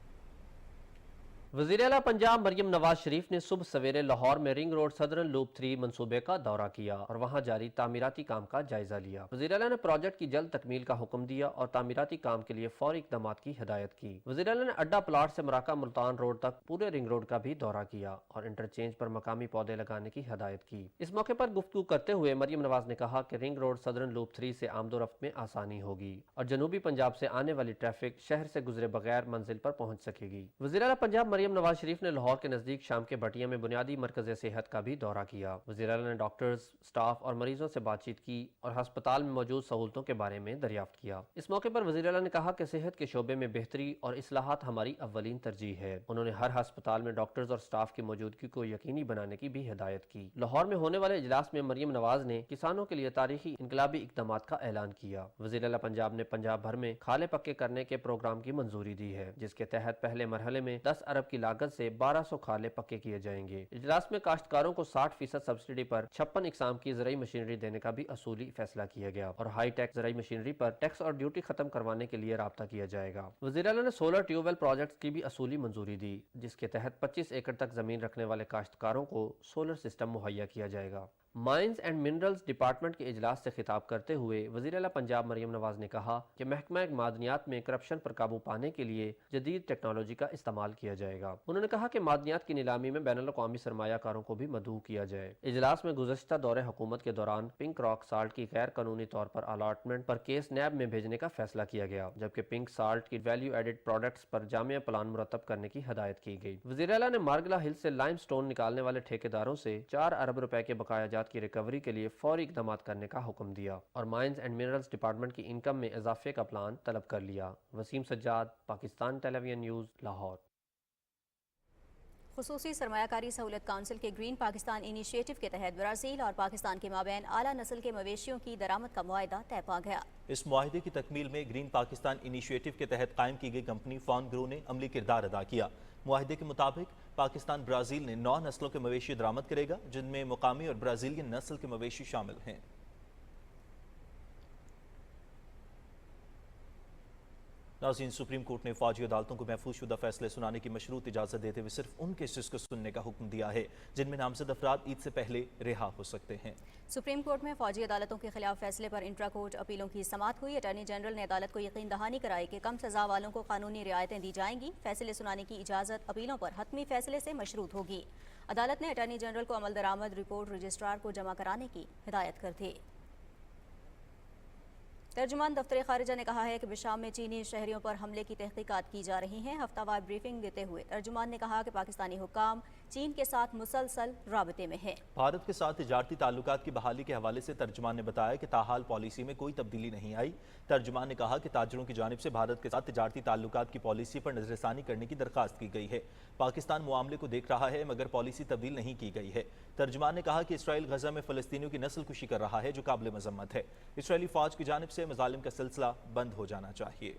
वज़ीर आला पंजाब मरियम नवाज शरीफ ने सुबह सवेरे लाहौर में रिंग रोड सदर्न लूप 3 मंसूबे का दौरा किया और वहां जारी तामीराती काम का जायजा लिया। वज़ीर आला ने प्रोजेक्ट की जल्द तकमील का हुक्म दिया और तामीराती काम के लिए फौरी इक़दामात की हिदायत की। वज़ीर आला ने अड्डा प्लाट से मराका मुल्तान रोड तक पूरे रिंग रोड का भी दौरा किया और इंटरचेंज पर मकामी पौधे लगाने की हिदायत की। इस मौके पर गुफ्तगू करते हुए मरियम नवाज ने कहा कि रिंग रोड सदर्न लूप 3 से आमदोरफ्त में आसानी होगी और जनूबी पंजाब से आने वाली ट्रैफिक शहर से गुजरे बगैर मंजिल पर पहुँच सकेगी। वज़ीर आला पंजाब मरियम नवाज शरीफ ने लाहौर के नजदीक शाम के भटिया में बुनियादी मरकज़ सेहत का भी दौरा किया। वज़ीर आला ने डॉक्टर्स, स्टाफ और मरीजों से बातचीत की और हस्पताल में मौजूद सहूलतों के बारे में दरियाफ्त किया। इस मौके पर वज़ीर आला ने कहा कि सेहत के शोबे में बेहतरी और इस्लाहात हमारी अव्वलीन तरजीह है। उन्होंने हर हस्पताल में डॉक्टर्स और स्टाफ की मौजूदगी को यकीनी बनाने की भी हिदायत की। लाहौर में होने वाले इजलास में मरियम नवाज ने किसानों के लिए तारीखी इनकलाबी इक़दामात का ऐलान किया। वज़ीर आला पंजाब ने पंजाब भर में खाले पक्के करने के प्रोग्राम की मंजूरी दी है, जिसके तहत पहले मरहले में 10 अरब की लागत से 1200 खाले पक्के किए जाएंगे। इजलास में काश्तकारों को 60% सब्सिडी पर 56 इकसाम की ज़राई मशीनरी देने का भी असूली फैसला किया गया और हाई टैक्स ज़राई मशीनरी पर टैक्स और ड्यूटी खत्म करवाने के लिए राब्ता किया जाएगा। वज़ीर आला ने सोलर ट्यूबवेल प्रोजेक्ट्स की भी असूली मंजूरी दी, जिसके तहत 25 एकड़ तक जमीन रखने वाले काश्तकारों को सोलर सिस्टम मुहैया किया जाएगा। माइंस एंड मिनरल्स डिपार्टमेंट के इजलास से खिताब करते हुए वज़ीर आला पंजाब मरियम नवाज ने कहा कि महकमा मादनियात में करप्शन पर काबू पाने के लिए जदीद टेक्नोलॉजी का इस्तेमाल किया जाएगा। उन्होंने कहा कि मादनियात की नीलामी में बैनुल अक़वामी सरमायाकारों को भी मदऊ किया जाए। इजलास में गुज़श्ता दौरे हुकूमत के दौरान पिंक रॉक साल्ट की गैर कानूनी तौर पर अलॉटमेंट पर केस नैब में भेजने का फैसला किया गया, जबकि पिंक साल्ट की वैल्यू एडेड प्रोडक्ट्स पर जामिया प्लान मुरतब करने की हिदायत की गई। वज़ीर आला ने मार्गला हिल से लाइम स्टोन निकालने वाले ठेकेदारों से 4 अरब रुपए के बकायाजात की रिकवरी के लिए फौरी इक़दामात करने का हुक्म दिया और माइंस एंड मिनरल्स डिपार्टमेंट की इनकम में इजाफे का प्लान तलब कर लिया। Waseem Sajjad, Pakistan television news, Lahore. खुसूसी सरमायाकारी सहूलत काउंसिल के ग्रीन पाकिस्तान इनिशिएटिव के तहत ब्राज़ील और पाकिस्तान के माबैन आला नस्ल के मवेशियों की दरामद का मुआहदा तय पा गया। इस मुआहदे की तकमील में ग्रीन पाकिस्तान इनिशिएटिव के तहत कायम की गई कंपनी फॉन ग्रो ने अमली किरदार अदा किया। मुआहदे के मुताबिक पाकिस्तान ब्राज़ील ने 9 नस्लों के मवेशी दरामद करेगा, जिनमें मुकामी और ब्राज़ीलियन नस्ल के मवेशी शामिल हैं। नाज़रीन, सुप्रीम कोर्ट ने फौजी अदालतों को महफूज शुदा फैसले सुनाने की मशरूत इजाज़त देते हुए सिर्फ उन केसेस को सुनने का हुक्म दिया है जिनमें नामजद अफराद ईद से पहले रिहा हो सकते हैं। सुप्रीम कोर्ट में फौजी अदालतों के खिलाफ फैसले पर इंट्रा कोर्ट अपीलों की समाअत हुई। अटॉर्नी जनरल ने अदालत को यकीन दहानी कराई कि कम सजा वालों को कानूनी रियायतें दी जाएंगी। फैसले सुनाने की इजाज़त अपीलों पर हतमी फैसले से मशरूत होगी। अदालत ने अटॉर्नी जनरल को अमल दरामद रिपोर्ट रजिस्ट्रार को जमा कराने की हिदायत कर दी। तर्जुमान दफ्तर खारिजा ने कहा है कि बिशाम में चीनी शहरियों पर हमले की तहकीकात की जा रही हैं। हफ्तावार ब्रीफिंग देते हुए तर्जुमान ने कहा कि पाकिस्तानी हुक्काम चीन के साथ मुसलसल राबते में है। भारत के साथ तिजारती ताल्लुकात की बहाली के हवाले से तर्जुमान ने बताया कि ताहाल पॉलिसी में कोई तब्दीली नहीं आई। तर्जुमान ने कहा कि ताजरों की जानिब से भारत के साथ तिजारती ताल्लुकात की पॉलिसी पर नजरसानी करने की दरख्वास्त की गई है। पाकिस्तान मामले को देख रहा है मगर पॉलिसी तब्दील नहीं की गई है। तर्जुमान ने कहा कि इसराइल गजा में फ़लस्तीनियों की नस्ल कुशी कर रहा है, जो काबिल मजम्मत है। इसराइली फौज की जानिब से मजालिम का सिलसिला बंद हो जाना चाहिए।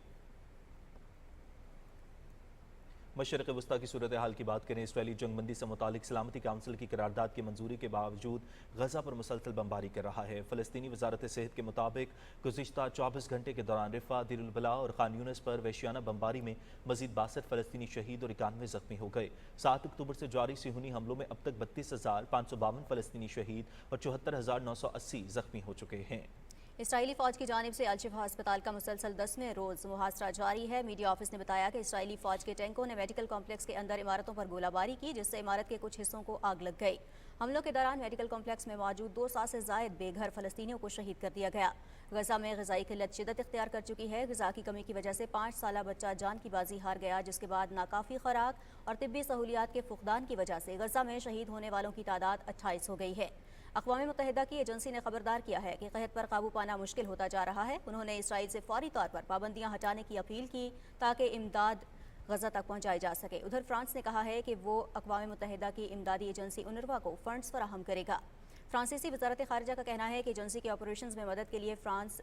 मशरक़ वस्ता की सूरत हाल की बात करें, इसराइली जंगबंदी से मुतालिक सलामती काउंसिल की करारदाद की मंजूरी के बावजूद गजा पर मुसलसल बमबारी कर रहा है। फ़लस्तीनी वजारत सेहत के मुताबिक गुज़िश्ता 24 घंटे के दौरान रिफा, देर अल बला और खान यूनिस पर वहशियाना बमबारी में मजीद 62 फ़लस्तीनी शहीद और 91 ज़ख्मी हो गए। 7 अक्टूबर से जारी सिहूनी हमलों में अब तक 32,552 फ़लस्तीनी शहीद और 74,980 ज़ख्मी हो चुके हैं। इसराइली फौज की जानिब से अल-शिफा अस्पताल का मुसलसल 10वें रोज़ मुहासरा जारी है। मीडिया ऑफिस ने बताया कि इसराइली फौज के टैंकों ने मेडिकल कॉम्प्लेक्स के अंदर इमारतों पर गोलाबारी की, जिससे इमारत के कुछ हिस्सों को आग लग गई। हमलों के दौरान मेडिकल कॉम्प्लेक्स में मौजूद 200 से ज़ायद बेघर फ़लस्तीनियों को शहीद कर दिया गया। गजा में ग़िज़ाई किल्लत शिद्दत इख्तियार कर चुकी है। ग़िज़ा की कमी की वजह से 5 साला बच्चा जान की बाजी हार गया, जिसके बाद नाकाफ़ी खुराक और तिब्बी सहूलियात के फुकदान की वजह से गजा में शहीद होने वालों की तादाद 28 हो गई है। अक़वाम मुत्तहिदा की एजेंसी ने खबरदार किया है कि क़हत पर काबू पाना मुश्किल होता जा रहा है। उन्होंने इसराइल से फौरी तौर पर पाबंदियां हटाने की अपील की ताकि इमदाद गजा तक पहुंचाई जा सके। उधर फ्रांस ने कहा है कि वो अक़वाम मुत्तहिदा की इमदादी एजेंसी UNRWA को फंड्स फराहम करेगा। फ्रांसीसी वज़ारत ख़ारिजा का कहना है कि एजेंसी के ऑपरेशन में मदद के लिए फ्रांस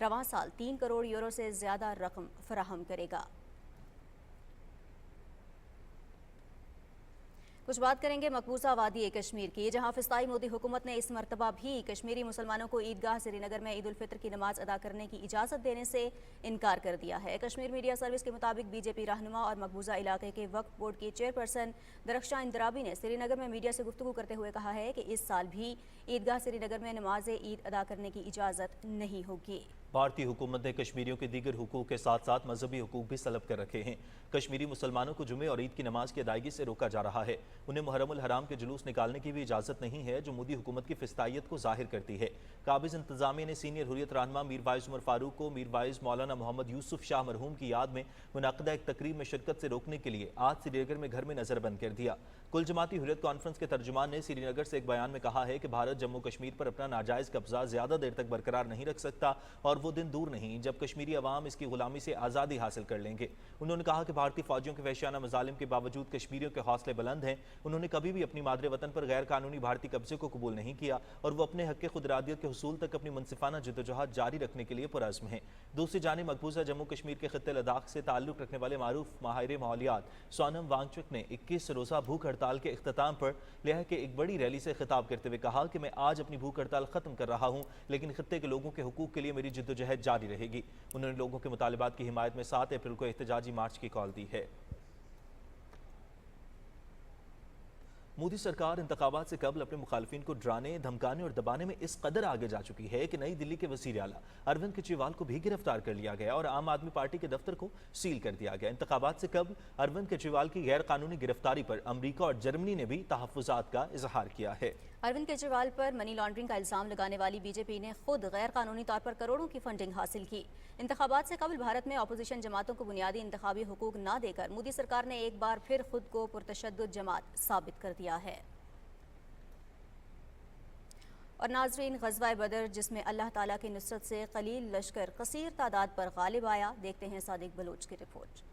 रवां साल 3 करोड़ यूरो से ज़्यादा रकम फराहम करेगा। कुछ बात करेंगे मकबूजा वादी कश्मीर की, जहां फिस्ताई मोदी हुकूमत ने इस मरतबा भी कश्मीरी मुसलमानों को ईदगाह श्रीनगर में ईद उल फितर की नमाज अदा करने की इजाज़त देने से इनकार कर दिया है। कश्मीर मीडिया सर्विस के मुताबिक बीजेपी रहनुमा और मकबूजा इलाके के वक्फ बोर्ड की चेयरपर्सन दरख्शां इंदराबी ने श्रीनगर में मीडिया से गुफ्तगू करते हुए कहा है कि इस साल भी ईदगाह श्रीनगर में नमाज ईद अदा करने की इजाज़त नहीं होगी। भारतीय हुकूमत ने कश्मीरियों के दीगर हुकूक के साथ साथ मजहबी हुकूक भी सलब कर रखे हैं। कश्मीरी मुसलमानों को जुमे और ईद की नमाज की अदायगी से रोका जा रहा है। उन्हें मुहर्रमुल हराम के जुलूस निकालने की भी इजाज़त नहीं है, जो मोदी हुकूमत की फिस्तायत को जाहिर करती है। काबिज इंतजामिया ने सीनियर हुर्रियत रहनुमा मीर वाइज उमर फारूक को मीर वाइज मौलाना मोहम्मद यूसुफ शाह मरहूम की याद में मुनाक़दा एक तकरीब में शिरकत से रोकने के लिए आज श्रीनगर में घर में नज़रबंद कर दिया। कुल जमाती हुर्रियत कॉन्फ्रेंस के तर्जुमान ने श्रीनगर से एक बयान में कहा है कि भारत जम्मू कश्मीर पर अपना नाजायज़ कब्जा ज़्यादा देर तक बरकरार नहीं रख सकता और वो दिन दूर नहीं जब कश्मीरी अवाम इसकी गुलामी से आज़ादी हासिल कर लेंगे। उन्होंने कहा कि भारतीय फौजियों के वहशियाना मजालिम के बावजूद कश्मीरियों के हौसले बुलंद हैं। उन्होंने कभी भी अपनी मादरे वतन पर गैर कानूनी भारतीय कब्जे को कबूल नहीं किया और वो अपने हक़ खुद इरादियत के हुसूल तक अपनी मुनसिफाना जद्दोजहद जारी रखने के लिए पुरअज़्म हैं। दूसरी जानिब मकबूजा जम्मू कश्मीर के खित्ते लद्दाख से ताल्लुक़ रखने वाले मारूफ माहिर माहौलियात सोनम वांगचुक ने 21 रोज़ा भूख हड़ताल के इख्तिताम पर लेह के एक बड़ी रैली से खिताब करते हुए कहा कि मैं आज अपनी भूख हड़ताल ख़त्म कर रहा हूँ, लेकिन खित्ते के लोगों के हुकूक के लिए मेरी जद्दोजहद जारी रहेगी। उन्होंने लोगों के मुतालिबात की हिमायत में 7 अप्रैल को एहतजाजी मार्च की कॉल दी है। मोदी सरकार इंतखाबात से कबल अपने मुखालफिन को डराने, धमकाने और दबाने में इस कदर आगे जा चुकी है कि नई दिल्ली के वज़ीर आला अरविंद केजरीवाल को भी गिरफ्तार कर लिया गया और आम आदमी पार्टी के दफ्तर को सील कर दिया गया। इंतखाबात से कबल अरविंद केजरीवाल की गैर कानूनी गिरफ्तारी पर अमरीका और जर्मनी ने भी तहफ़्फ़ुज़ात का इजहार किया है। अरविंद केजरीवाल पर मनी लॉन्ड्रिंग का इल्जाम लगाने वाली बीजेपी ने खुद गैर कानूनी तौर पर करोड़ों की फंडिंग हासिल की। इंतखाबात से कबल भारत में अपोजिशन जमातों को बुनियादी इंतखाबी हुकूक न देकर मोदी सरकार ने एक बार फिर खुद को पुरतशद्दुद जमात साबित कर दिया है। और नाजरीन, ग़ज़वा बदर जिसमें अल्लाह ताला की नुसरत से कलील लश्कर कसीर तादाद पर गालिब आया, देखते हैं सादिक बलोच की रिपोर्ट।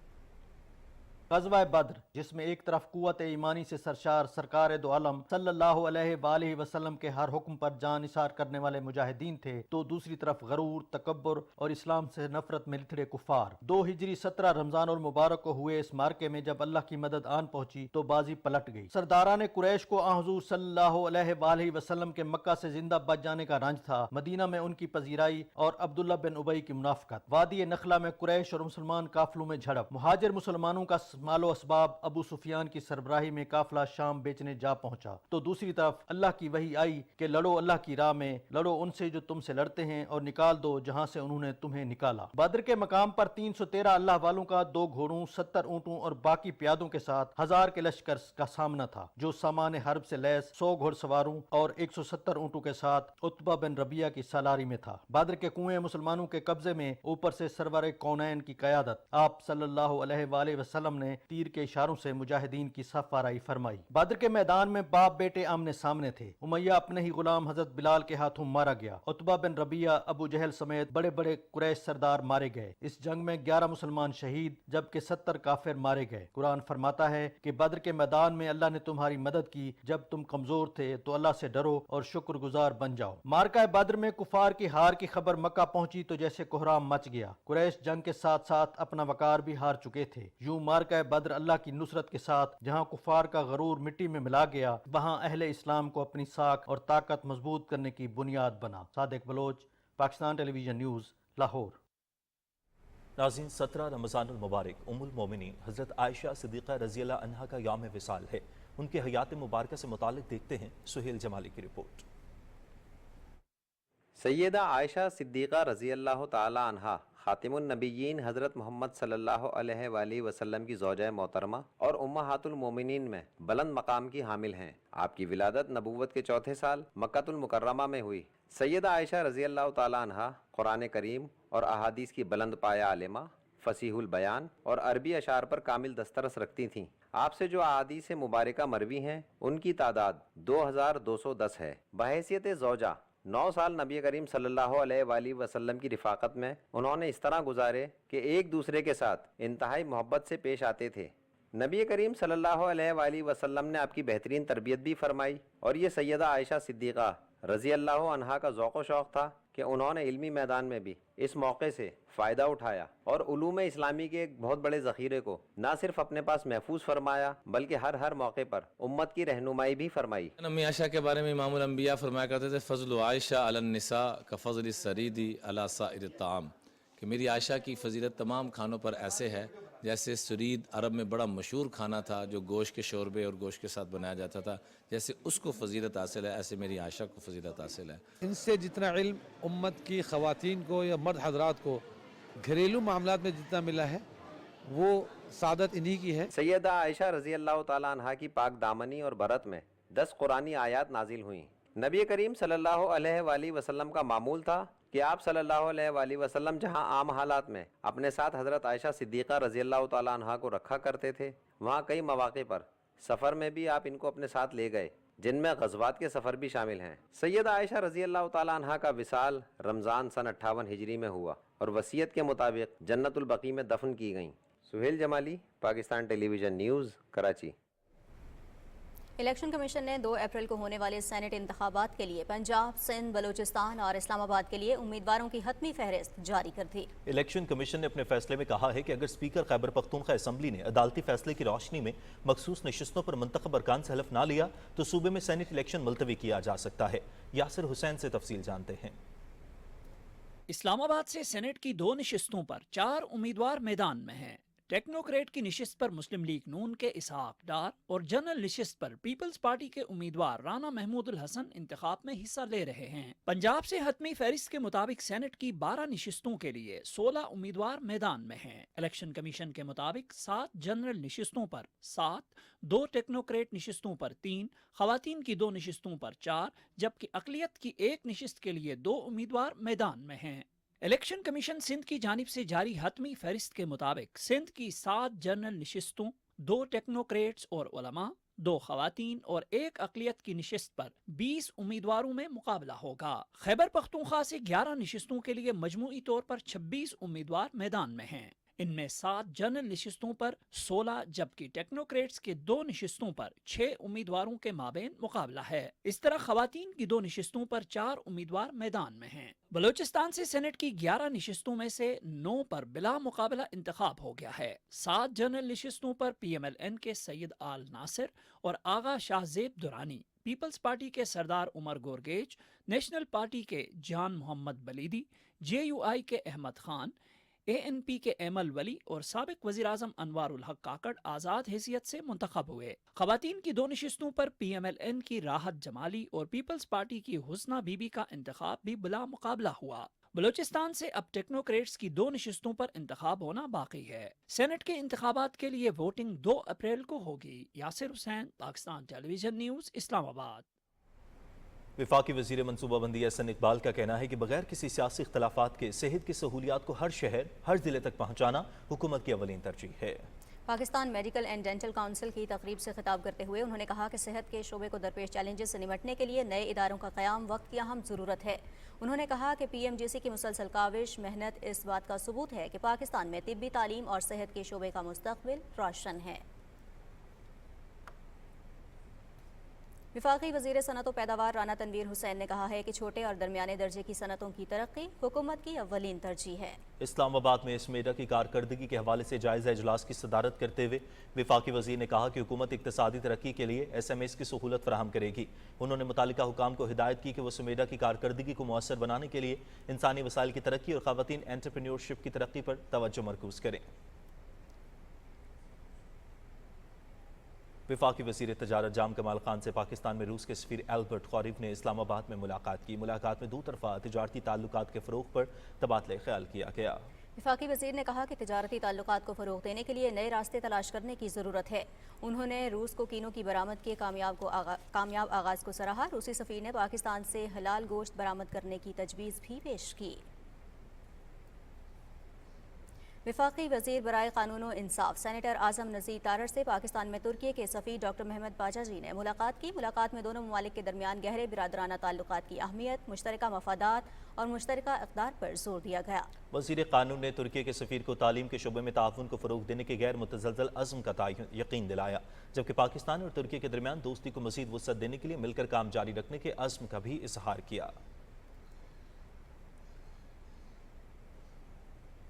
ग़ज़वा बद्र जिसमें एक तरफ कुव्वत ईमानी से सरशार सरकार दो आलम सल्लल्लाहु अलैहि वसल्लम के हर हुक्म पर जान निसार करने वाले मुजाहिदीन थे, तो दूसरी तरफ गरूर, तकब्बुर और इस्लाम से नफरत में लिथड़े कुफार। 2 हिजरी 17 रमजान और मुबारक को हुए इस मार्के में जब अल्लाह की मदद आन पहुंची तो बाजी पलट गई। सरदारान कुरैश को हुज़ूर सल्लल्लाहु अलैहि वसल्लम के मक्का से जिंदा बच जाने का रंज था। मदीना में उनकी पजीराई और अब्दुल्ला बिन उबई की मुनाफकत। वादी नखला में कुरैश और मुसलमान काफिलों में झड़प। मुहाजिर मुसलमानों का मालो असबाब अबू सुफियान की सरबराही में काफिला शाम बेचने जा पहुंचा, तो दूसरी तरफ अल्लाह की वही आई कि लड़ो अल्लाह की राह में, लड़ो उनसे जो तुमसे लड़ते हैं और निकाल दो जहां से उन्होंने तुम्हें निकाला। बद्र के मकाम पर 313 अल्लाह वालों का 2 घोड़ों, 70 ऊँटों और बाकी प्यादों के साथ 1000 के लश्कर का सामना था, जो सामान हर्ब से लैस 100 घुड़सवारों और 170 ऊँटों के साथ उत्बा बिन रबिया की सालारी में था। बद्र के कुएं मुसलमानों के कब्जे में, ऊपर से सरवर कौनैन की क़यादत आप सल्लल्लाहु अलैहि वसल्लम ने तीर के इशारों से मुजाहिदीन की सफ आराई फरमाई। बद्र के मैदान में बाप बेटे आमने सामने थे। उमैया अपने ही गुलाम हजरत बिलाल के हाथों मारा गया। उत्बा बिन रबिया, अबू जहल समेत बड़े बड़े कुरैश सरदार मारे गए। इस जंग में 11 मुसलमान शहीद जबकि 70 काफिर मारे गए। कुरान फरमाता है कि बद्र के मैदान में अल्लाह ने तुम्हारी मदद की, जब तुम कमजोर थे तो अल्लाह से डरो और शुक्रगुजार बन जाओ। मार्का बद्र में कुफार की हार की खबर मक्का पहुंची तो जैसे कोहराम मच गया। कुरैश जंग के साथ साथ अपना वकार भी हार चुके थे। यूं मार्का मारका बद्र अल्लाह की नुसरत के साथ जहाँ कुफार का गरूर मिट्टी में मिला गया, वहाँ अहले इस्लाम को अपनी साख और ताकत मजबूत करने की बुनियाद बना। Sadiq Baloch, Pakistan television news, Lahore. नाज़रीन, 17 रमज़ानुल मुबारक उम्मुल मोमिनीन हज़रत आयशा सिद्दीक़ा रज़ी अल्लाह अन्हा का याम विसाल है। उनके हयात मुबारक से मुतालिक देखते हैं सुहेल जमाली की रिपोर्ट। सैयदा आयशा सिद्दीक़ा रज़ी अल्लाह ताला अन्हा खातिमुन नबिय्यीन हज़रत मोहम्मद सल्लल्लाहु अलैहि वसल्लम की ज़ौजा मोहतरमा और उम्महातुल मोमिनीन में बुलंद मकाम की हामिल हैं। आपकी विलादत नबूवत के चौथे साल मक्कातुल मुकर्रमा में हुई। सैयदा आयशा रज़ी अल्लाह ताला अन्हा कुरान करीम और अहादीस की बुलंद पाया आलिमा, फसीहुल बयान और अरबी अशार पर कामिल दस्तरस रखती थीं। आपसे जो अहादीस मुबारका मरवी हैं उनकी तादाद 2210 है। बहैसियत ज़ौजा 9 साल नबी करीम सल्लल्लाहु अलैहि वसल्लम की रिफ़ाक़त में उन्होंने इस तरह गुजारे कि एक दूसरे के साथ इंतहाई मोहब्बत से पेश आते थे। नबी करीम सल्लल्लाहु अलैहि वसल्लम ने आपकी बेहतरीन तरबियत भी फरमाई और ये सैयदा आयशा सिद्दीक़ा रज़ी अल्लाह अन्हा का ज़ौक़ व शौक़ था कि उन्होंने इल्मी मैदान में भी इस मौके से फ़ायदा उठाया और उलूम इस्लामी के एक बहुत बड़े ज़ख़ीरे को ना सिर्फ अपने पास महफूज फरमाया बल्कि हर मौके पर उम्मत की रहनुमाई भी फरमाई। अम्मी आयशा के बारे में इमामुल अंबिया फरमाया करते थे, फ़ज़्लु आयशा अलन निसा का फ़ज़्ल सरीदी अला साइर ताम, कि मेरी आयशा की फ़जीलत तमाम खानों पर ऐसे है जैसे सुरीद अरब में बड़ा मशहूर खाना था जो गोश्त के शोरबे और गोश्त के साथ बनाया जाता था, जैसे उसको फ़जीलत हासिल है ऐसे मेरी आयशा को फ़जीलत हासिल है। इनसे जितना इल्म उम्मत की ख़वातीन को या मर्द हज़रात को घरेलू मामलात में जितना मिला है वो सादत इन्हीं की है। सैयदा आयशा रज़ी अल्लाह ताला अन्हा की पाक दामनी और बरत में 10 कुरानी आयात नाजिल हुई। नबी करीम सल्लल्लाहु अलैहि वसल्लम का मामूल था कि आप सल्लल्लाहु अलैहि वसल्लम जहां आम हालात में अपने साथ हज़रत आयशा सिद्दीक़ा रज़ी अल्लाह ताला अन्हा को रखा करते थे, वहाँ कई मौक़े पर सफ़र में भी आप इनको अपने साथ ले गए, जिनमें ग़ज़वात के सफ़र भी शामिल हैं। सैयदा आयशा रज़ी अल्लाह ताला अन्हा का विसाल रमज़ान सन 58 हिजरी में हुआ और वसीयत के मुताबिक जन्नतुल बकी में दफन की गईं। Suhail Jamali, Pakistan television news, Karachi. Election commission ने 2 अप्रैल को होने वाले सेनेट इंतखाबात के लिए पंजाब, सिंध, बलूचिस्तान और इस्लामाबाद के लिए उम्मीदवारों की हतमी फहरिस्त जारी कर दी। इलेक्शन कमीशन ने अपने फैसले में कहा है कि अगर स्पीकर खैबर पख्तूनख्वा असम्बली ने अदालती फैसले की रोशनी में मखसूस नशिस्तों पर मुंतखब अरकान से हलफ ना लिया तो सूबे में सेनेट इलेक्शन मुलतवी किया जा सकता है। यासिर हुसैन से तफसील जानते हैं। इस्लामाबाद से सेनेट की 2 नशिस्तों पर 4 उम्मीदवार मैदान में हैं। टेक्नोक्रेट की नशिस्त पर मुस्लिम लीग नून के इसहाक डार और जनरल नशिस्त पर पीपल्स पार्टी के उम्मीदवार राना महमूदुल हसन इंतखाब में हिस्सा ले रहे हैं। पंजाब से हतमी फहरिस्त के मुताबिक सेनेट की 12 नशिस्तों के लिए 16 उम्मीदवार मैदान में हैं। इलेक्शन कमीशन के मुताबिक 7 जनरल नशिस्तों पर 7, 2 टेक्नोक्रेट नशिस्तों पर 3, खवातीन की 2 नशिस्तों पर 4, जबकि अकलियत की 1 नशिस्त के लिए 2 उम्मीदवार मैदान में हैं। इलेक्शन कमीशन सिंध की जानिब से जारी हतमी फहरिस्त के मुताबिक सिंध की 7 जनरल नशिस्तों, 2 टेक्नोक्रेट्स और उलमा, 2 खवातीन और 1 अकलियत की नशिस्त पर 20 उम्मीदवारों में मुकाबला होगा। खैबर पख्तूनख्वा से 11 नशिस्तों के लिए मजमूई तौर पर 26 उम्मीदवार मैदान में हैं। इनमें 7 जनरल नशिस्तों पर 16 जबकि टेक्नोक्रेट्स के 2 नशिस्तों पर 6 उम्मीदवारों के माबेन मुकाबला है। इस तरह खवातीन की 2 नशिस्तों पर 4 उम्मीदवार मैदान में हैं। बलूचिस्तान से सेनेट की 11 नशिस्तों में से 9 पर बिला मुकाबला इंतखाब हो गया है। 7 जनरल नशिस्तों पर PMLN के सैयद आल नासिर और आगा शाहजेब दुरानी, पीपल्स पार्टी के सरदार उमर गोरगेज, नेशनल पार्टी के जान मोहम्मद बलीदी, JUI के अहमद खान, ANP के एमल वली और साबिक वज़ीर आज़म अनवारुल हक काकड़ आज़ाद हैसियत से मुंतखब हुए। खवातीन की 2 नशिस्तों पर PMLN की राहत जमाली और पीपल्स पार्टी की हुस्ना बीबी का इंतखाब भी बिला मुकाबला हुआ। बलूचिस्तान से अब टेक्नोक्रेट्स की 2 नशिस्तों पर इंतखाब होना बाकी है। सेनेट के इंतखाबात के लिए वोटिंग 2 अप्रैल को होगी। Yasir Hussain, Pakistan television news, Islamabad. वफाकी वज़ीर मनसूबाबंदी एहसन इकबाल का कहना है कि बगैर किसी सियासी इख्तलाफात के सेहत की सहूलियात को हर शहर, हर ज़िले तक पहुँचाना हुकूमत की अवलीन तरजीह है। Pakistan medical and dental council की तकरीब से खिताब करते हुए उन्होंने कहा कि सेहत के शोबे को दरपेश चैलेंजेस से निपटने के लिए नए इदारों का क़याम वक्त की अहम ज़रूरत है। उन्होंने कहा कि PMGC की मुसलसल काविश मेहनत इस बात का सबूत है कि पाकिस्तान में तिब्बी तालीम और सेहत के शोबे का मुस्तक़बिल रोशन है। वफाकी वज़ीर सनत व पैदावार राना तनवीर हुसैन ने कहा है कि छोटे और दरमियाने दर्जे की सनतों की तरक्की हुकूमत की अव्वलीन तरजीह है। इस्लामाबाद में इस मेडा की कारकर्दगी के हवाले से जायज़ा इजलास की सदारत करते हुए वफाकी वज़ीर ने कहा कि हुकूमत इक्तसादी तरक्की के लिए SMS की सहूलत फराहम करेगी। उन्होंने मुतालिका हुकाम को हिदायत की कि वो सुमेडा की कारकर्दगी को मौसर बनाने के लिए इंसानी वसाइल की तरक्की और ख़वातीन एंटरप्रेन्योरशिप की तरक्की पर तवज्जो मरकूज़ करें। वफाकी वज़ीर तजारत जाम कमाल खान से पाकिस्तान में रूस के सफ़ीर एल्बर्ट ख़ौरीफ ने इस्लामाबाद में मुलाकात की। मुलाकात में दो तरफ़ा तिजारती ताल्लुकात के फ़रोग़ पर तबादला ख्याल किया गया। वफाकी वज़ीर ने कहा कि तिजारती ताल्लुकात को फ़रोग़ देने के लिए नए रास्ते तलाश करने की ज़रूरत है। उन्होंने रूस को कीनों की बरामद के कामयाब आगाज़ को सराहा। रूसी सफ़ीर ने पाकिस्तान से हलाल गोश्त बरामद करने की तजवीज़ भी पेश की। वफाकी वज़ीर बराए कानून व इंसाफ सेनेटर आज़म नज़ीर तारर से पाकिस्तान में तुर्की के सफ़ीर डॉक्टर महमद बाजाजी ने मुलाकात की। मुलाकात में दोनों ममालिक के दरमियान गहरे बिरादराना ताल्लुकात की अहमियत, मुश्तरका मफादात और मुश्तरका इक़दार पर जोर दिया गया। वज़ीर कानून ने तुर्की के सफ़ीर को तालीम के शोबे में ताउन को फ़रोग़ देने के गैर मुतज़लज़ल अज़्म का यकीन दिलाया, जबकि पाकिस्तान और तुर्की के दरमियान दोस्ती को मज़ीद वुसअत देने के लिए मिलकर काम जारी रखने के अज़्म का भी इज़हार किया।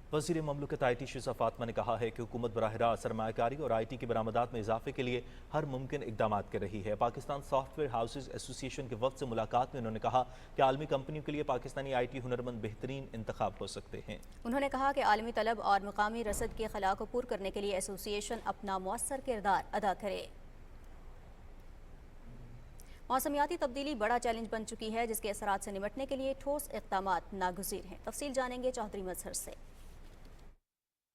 वज़ीर ममलकत IT शिज़ा फ़ातिमा ने कहा है कि हुकूमत बराह रास्त सरमायाकारी और IT की बरामदात में इजाफे के लिए हर मुमकिन इक़दाम कर रही है। पाकिस्तान सॉफ्टवेयर हाउसेज एसोसिएशन के वफ़द से मुलाकात में उन्होंने कहा कि आलमी कंपनियों के लिए पाकिस्तानी IT हुनरमंद बेहतरीन इंतखाब हो सकते हैं। उन्होंने कहा कि आलमी तलब और मुकामी रसद के खला को पूर करने के लिए एसोसिएशन अपना मौसर किरदार अदा करे। मौसमियाती तब्दीली बड़ा चैलेंज बन चुकी है, जिसके असरात से निपटने के लिए ठोस इक़दामात नागुज़ीर हैं। तफसील जानेंगे चौधरी मजहर से।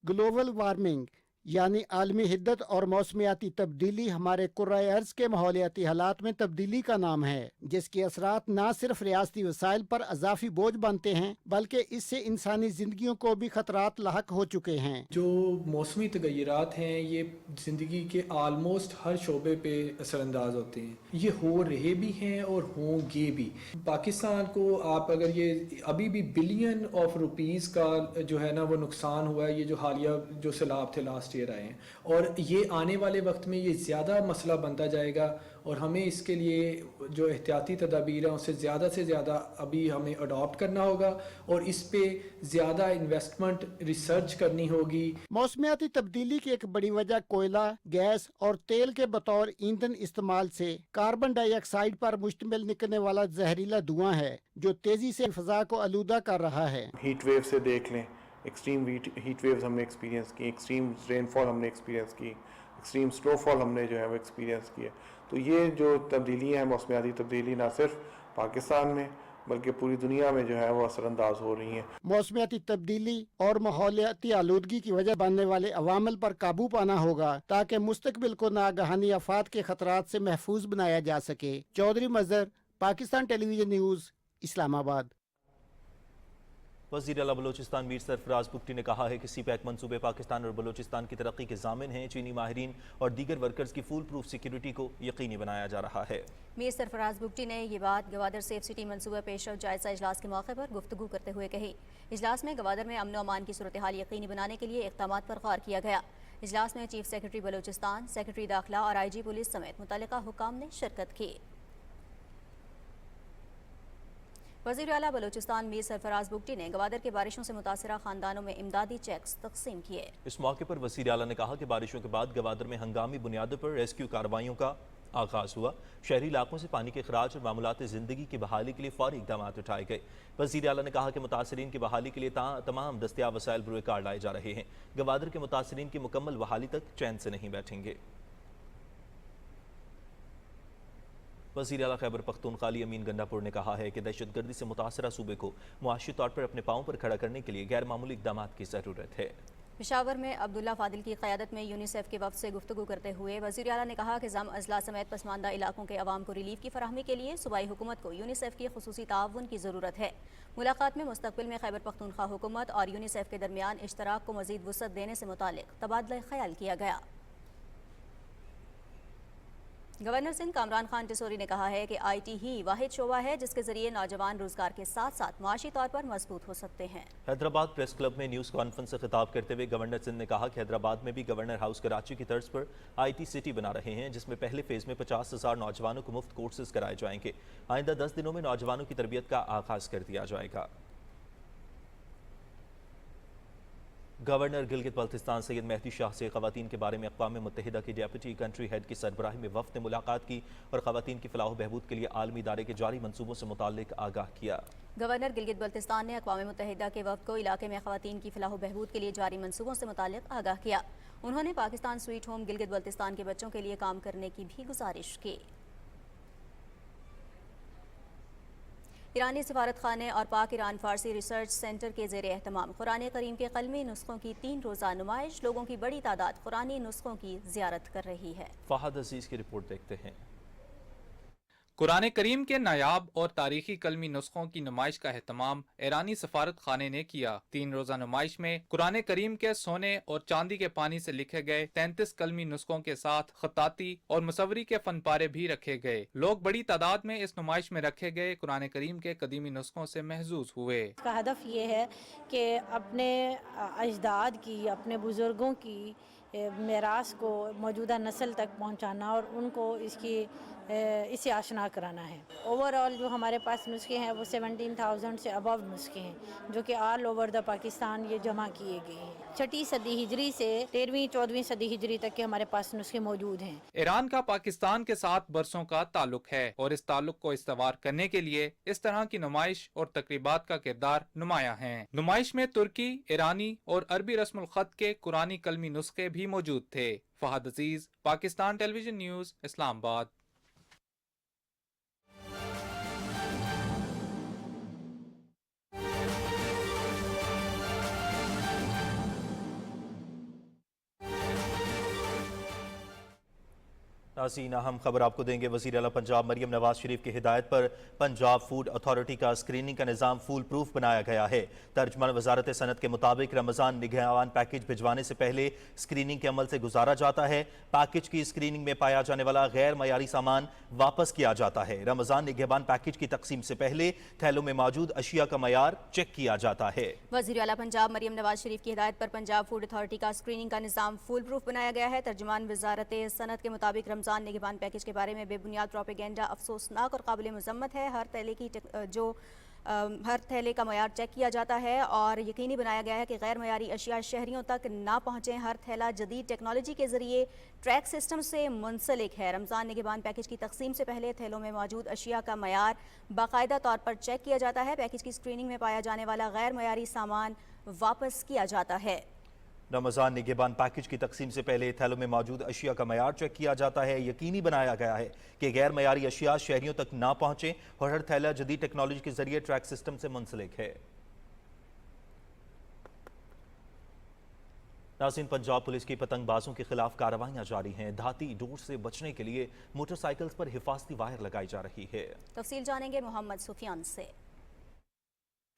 ग्लोबल वार्मिंग यानी आलमी हिद्दत और मौसमियाती तब्दीली हमारे कुर्राए अर्ज़ के माहौलियाती हालात में तब्दीली का नाम है, जिसके असरात न सिर्फ रियासती वसाइल पर अजाफी बोझ बनते हैं, बल्कि इससे इंसानी जिंदगियों को भी खतरात लाहक हो चुके हैं। जो मौसमी तगय्युरात हैं ये ज़िंदगी के आलमोस्ट हर शोबे पे असरअंदाज होते हैं। ये हो रहे भी हैं और होंगे भी। पाकिस्तान को आप अगर ये अभी भी बिलियन ऑफ रुपीज़ का जो है ना वो नुकसान हुआ है, ये जो हालिया जो सैलाब थे लास्ट ईयर आए हैं, और ये आने वाले वक्त में ये ज़्यादा मसला बनता जाएगा और हमें इसके लिए जो एहतियाती तदाबीर हैं उससे ज़्यादा अभी हमें अडॉप्ट करना होगा और इस पे ज़्यादा इन्वेस्टमेंट रिसर्च करनी होगी। मौसमियाती तब्दीली की एक बड़ी वजह कोयला, गैस और तेल के बतौर ईंधन इस्तेमाल से कार्बन डाइऑक्साइड पर मुश्तमिल निकलने वाला जहरीला धुआं है, जो तेजी से फ़ज़ा को आलूदा कर रहा है। हीट वेव से देख लें, एक्सट्रीम हीट वेव्स हमने एक्सपीरियंस की, एक्सट्रीम रेनफॉल हमने एक्सपीरियंस की, एक्सट्रीम स्नोफॉल हमने जो है वो एक्सपीरियंस किया। तो ये जो तब्दीली है, मौसमियाती तब्दीली, ना सिर्फ पाकिस्तान में बल्कि पूरी दुनिया में जो है वो असरअंदाज हो रही हैं। मौसमियाती तब्दीली और माहौलियाती आलूदगी की वजह बनने वाले अवामिल पर काबू पाना होगा, ताकि मुस्तकबिल को नागहानी आफात के खतरात से महफूज बनाया जा सके। चौधरी मजहर, पाकिस्तान टेलीविजन न्यूज़, इस्लामाबाद। वज़ीर आला बलोचिस्तान मीर सरफराज बुगटी ने कहा है कि CPEC मंसूबे पाकिस्तान और बलोचिस्तान की तरक्की के ज़ामिन हैं। चीनी माहिरीन और दीगर वर्कर्स की फूल प्रूफ सिक्योरिटी को यकीनी बनाया जा रहा है। मीर सरफराज बुगटी ने ये बात गवादर सेफ सिटी मंसूबा पेशरफ जायजा इजलास के मौके पर गुफ्तगू करते हुए कही। इजलास में गवादर में अमन अमान की सूरत हाल यकीनी बनाने के लिए इक़दामात पर गौर किया गया। इजलास में चीफ सेक्रेटरी बलोचिस्तान, सेक्रेटरी दाखिला और IG पुलिस समेत मुतल्लिका हुकाम ने शिरकत की। वज़ीर आला बलोचिस्तान मीर सरफराज बुगटी ने गवादर के बारिशों से मुतासरा खानदानों में इमदादी चेक्स तकसीम किए। इस मौके पर वज़ीर आला ने कहा कि बारिशों के बाद गवादर में हंगामी बुनियादों पर रेस्क्यू कार्रवाइयों का आगाज़ हुआ। शहरी इलाकों से पानी के अखराज और मामूलात ज़िंदगी की बहाली के लिए फौरी इक़दाम उठाए गए। वज़ीर आला ने कहा कि मुतासरीन की बहाली के लिए तमाम दस्तियाब वसाइल बुरे कार लाए जा रहे हैं। गवादर के मुतासरीन की मुकम्मल बहाली तक चैन से नहीं बैठेंगे। वज़ीर आला खैबर पख्तूनख्वा अमीन गंडापुर ने कहा है कि दहशतगर्दी से मुतासरा सूबे को मुआशी तौर पर अपने पाँव पर खड़ा करने के लिए गैर मामूली इक़दामात की ज़रूरत है। पेशावर में अब्दुल्ला फादिल की क़यादत में यूनिसेफ के वफ़द से गुफ्तगू करते हुए वज़ीर आला ने कहा कि ज़म अजला समेत पसमानदा इलाकों के अवाम को रिलीफ की फराहमी के लिए सूबाई हुकूमत को यूनिसेफ की खुसूसी ताउन की ज़रूरत है। मुलाकात में मुस्तक़बिल में खैबर पख्तूनख्वा हुकूमत और यूनिसेफ के दरमियान इश्तराक को मज़ीद वुसअत देने से मुतालिक तबादला ख्याल किया गया। गवर्नर सिंध कामरान खान टिसोरी ने कहा है कि IT ही वाहिद शोबा है जिसके जरिए नौजवान रोजगार के साथ साथ माशी तौर पर मजबूत हो सकते हैं। हैदराबाद प्रेस क्लब में न्यूज़ कॉन्फ्रेंस से खिताब करते हुए गवर्नर सिंध ने कहा कि हैदराबाद में भी गवर्नर हाउस कराची की तर्ज पर IT सिटी बना रहे हैं, जिसमें पहले फेज में 50,000 नौजवानों को मुफ्त कोर्सेज कराए जाएंगे। आइंदा 10 दिनों में नौजवानों की तरबियत का आगाज कर दिया जाएगा। गवर्नर गिलगित बल्तिस्तान सैयद मेहदी शाह से ख़वातीन के बारे में अक़वाम मुत्तहिदा की डेप्यूटी कंट्री हेड की सरबराही में वफ़द ने मुलाकात की और ख़वातीन की फलाह बहबूद के लिए आलमी इदारे के जारी मंसूबों से मुताल्लिक़ आगाह किया। गवर्नर गिलगित बल्तिस्तान ने अक़वाम मुत्तहिदा के वफ़द को इलाके में ख़वातीन की फलाह बहबूद के लिए जारी मंसूबों से मुताल्लिक़ आगाह किया। उन्होंने पाकिस्तान स्वीट होम गिलगित बल्तिस्तान के बच्चों के लिए काम करने की भी गुजारिश की। ईरानी सफारत खाने और पाक ईरान फारसी रिसर्च सेंटर के ज़ेर एहतमाम कुरान करीम के कलमी नुस्खों की 3 रोज़ा नुमाइश, लोगों की बड़ी तादाद कुरानी नुस्खों की ज़ियारत कर रही है। फ़हद अजीज़ की रिपोर्ट देखते हैं। कुरान करीम के नायाब और तारीखी कलमी नुस्खों की नुमाइश का एहतमाम ईरानी सफारत खाने ने किया। 3 रोज़ा नुमाइश में कुरान करीम के सोने और चांदी के पानी से लिखे गए 33 कलमी नुस्खों के साथ खताती और मुसव्वरी के फनपारे भी रखे गए। लोग बड़ी तादाद में इस नुमाइश में रखे गए कुरान करीम के कदीमी नुस्खों से महजूज हुए। इसका हदफ ये है कि अपने अजदाद की, अपने बुजुर्गों की मेरास को मौजूदा नस्ल तक पहुंचाना और उनको इससे आशना कराना है। ओवरऑल जो हमारे पास नुस्खे हैं वो 17,000 से अबव नुस्खे हैं जो कि ऑल ओवर द पाकिस्तान ये जमा किए गए हैं। 6वीं सदी हिजरी से 13वीं 14वीं सदी हिजरी तक के हमारे पास नुस्खे मौजूद हैं। ईरान का पाकिस्तान के साथ बरसों का ताल्लुक है और इस ताल्लुक को इस्तवार करने के लिए इस तरह की नुमाइश और तकरीबात का किरदार नुमाया है। नुमाइश में तुर्की, ईरानी और अरबी रस्मुल खत के कुरानी कलमी नुस्खे भी मौजूद थे। फहद अजीज, पाकिस्तान टेलीविजन न्यूज़, इस्लामाबाद। नाज़रीन, अहम खबर आपको देंगे। वज़ीर आला पंजाब मरियम नवाज शरीफ की हिदायत पर पंजाब फूड अथॉरिटी का स्क्रीनिंग का निज़ाम फूल प्रूफ बनाया गया है। तर्जुमान वजारत सनत के मुताबिक रमज़ान निगहबान पैकेज भिजवाने से पहले स्क्रीनिंग के अमल से गुजारा जाता है। पैकेज की स्क्रीनिंग में पाया जाने वाला गैर मयारी सामान वापस किया जाता है। रमज़ान निगहबान पैकेज की तकसीम से पहले थैलों में मौजूद अशिया का मयार चेक किया जाता है। वज़ीर आला पंजाब मरियम नवाज शरीफ की हिदायत पर पंजाब फूड अथॉरिटी का स्क्रीनिंग का निज़ाम फूल प्रूफ बनाया गया है। तर्जुमान वजारत सनत के मुताबिक रमज़ान निगहबान पैकेज के बारे में बेबुनियाद प्रोपेगेंडा अफसोसनाक और काबिल मजम्मत है। हर थैले का मयार चेक किया जाता है और यकीनी बनाया गया है कि गैर मयारी अशिया शहरियों तक ना पहुँचें। हर थैला जदीद टेक्नोलॉजी के जरिए ट्रैक सिस्टम से मुंसलिक है। रमज़ान निगहबान पैकेज की तकसीम से पहले थैलों में मौजूद अशिया का मयार बाकायदा तौर पर चेक किया जाता है। पैकेज की स्क्रीनिंग में पाया जाने वाला गैर मयारी सामान वापस किया जाता है। रमज़ान निगहबान पैकेज की तकसीम से पहले थैलों में मौजूद अशिया का मयार चेक किया जाता है। यकीनी बनाया गया है कि गैर मयारी अशिया शहरियों तक ना पहुँचें और हर थैला जदीद टेक्नोलॉजी के जरिए ट्रैक सिस्टम से मुंसलिक है। नाज़रीन, पंजाब पुलिस की पतंगबाजों के खिलाफ कार्रवाइयां जारी हैं। धाती डोर से बचने के लिए मोटरसाइकिल्स पर हिफाजती वायर लगाई जा रही है। तफसील जानेंगे मोहम्मद सुफियान से।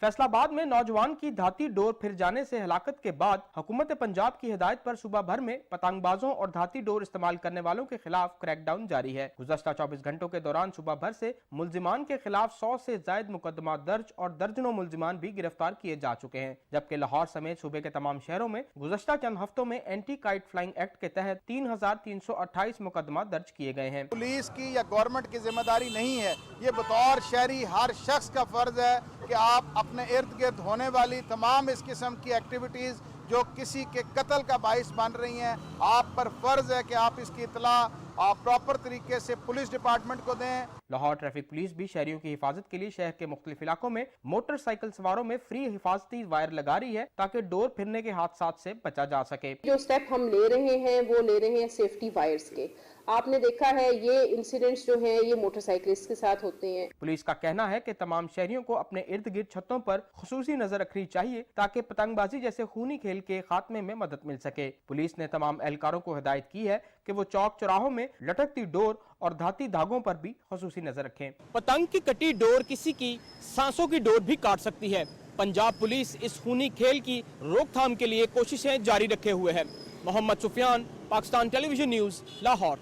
फैसलाबाद में नौजवान की धाती डोर फिर जाने से हलाकत के बाद हुकूमत पंजाब की हिदायत पर सूबा भर में पतंगबाजों और धाती डोर इस्तेमाल करने वालों के खिलाफ क्रैकडाउन जारी है। गुज़श्ता 24 घंटों के दौरान सूबा भर से मुल्जिमान के खिलाफ 100 से ज्यादा मुकदमा दर्ज और दर्जनों मुल्जिमान भी गिरफ्तार किए जा चुके हैं। जबकि लाहौर समेत सूबे के तमाम शहरों में गुज़श्ता चंद हफ्तों में एंटी काइट फ्लाइंग एक्ट के तहत 3,328 मुकदमा दर्ज किए गए हैं। पुलिस की या गवर्नमेंट की जिम्मेदारी नहीं है, ये बतौर शहरी हर शख्स का फर्ज है कि आप अपने इर्द गिर्द होने वाली तमाम इस किस्म की एक्टिविटीज़ जो किसी के कत्ल का बाइस बन रही हैं, आप पर फर्ज है कि आप इसकी इतला आप प्रॉपर तरीके से पुलिस डिपार्टमेंट को दें। लाहौर ट्रैफिक पुलिस भी शहरियों की हिफाजत के लिए शहर के मुख्तलिफ इलाकों में मोटरसाइकिल सवारों में फ्री हिफाजती वायर लगा रही है ताकि डोर फिरने के हादसात से बचा जा सके। जो स्टेप हम ले रहे हैं वो ले रहे हैं सेफ्टी वायर्स के। आपने देखा है ये इंसिडेंट्स जो हैं ये मोटरसाइकिलिस्ट के साथ होते हैं। पुलिस का कहना है कि तमाम शहरियों को अपने इर्द गिर्द छतों पर खुसूसी नजर रखनी चाहिए ताकि पतंगबाजी जैसे खूनी खेल के खात्मे में मदद मिल सके। पुलिस ने तमाम एहलकारों को हिदायत की है कि वो चौक चौराहों में लटकती डोर और धाती धागों पर भी खुसूसी नजर रखें। पतंग की कटी डोर किसी की सांसों की डोर भी काट सकती है। पंजाब पुलिस इस खूनी खेल की रोकथाम के लिए कोशिशें जारी रखे हुए है। Mohammad Sufiyan, Pakistan television news, Lahore.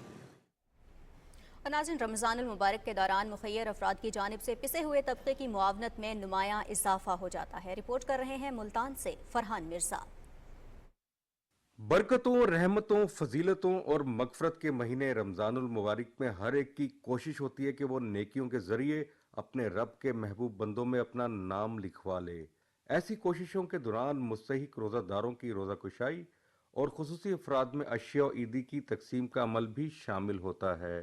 और नाज़रीन, रमज़ान मुबारक के दौरान मुखय्यर अफराद की जानिब से पिसे हुए तबके की मुआवनत में नुमायां इजाफा हो जाता है। रिपोर्ट कर रहे हैं मुल्तान से फरहान मिर्जा। बरकतों, रहमतों, फजीलतों और मगफरत के महीने रमज़ानुल मुबारक में हर एक की कोशिश होती है कि वो नेकियों के जरिए अपने रब के महबूब बंदों में अपना नाम लिखवा ले। ऐसी कोशिशों के दौरान मुस्तहिक रोज़ादारों की रोज़ा कुशाई और खुसूसी अफराद में अशिया ईदी की तकसीम का अमल भी शामिल होता है।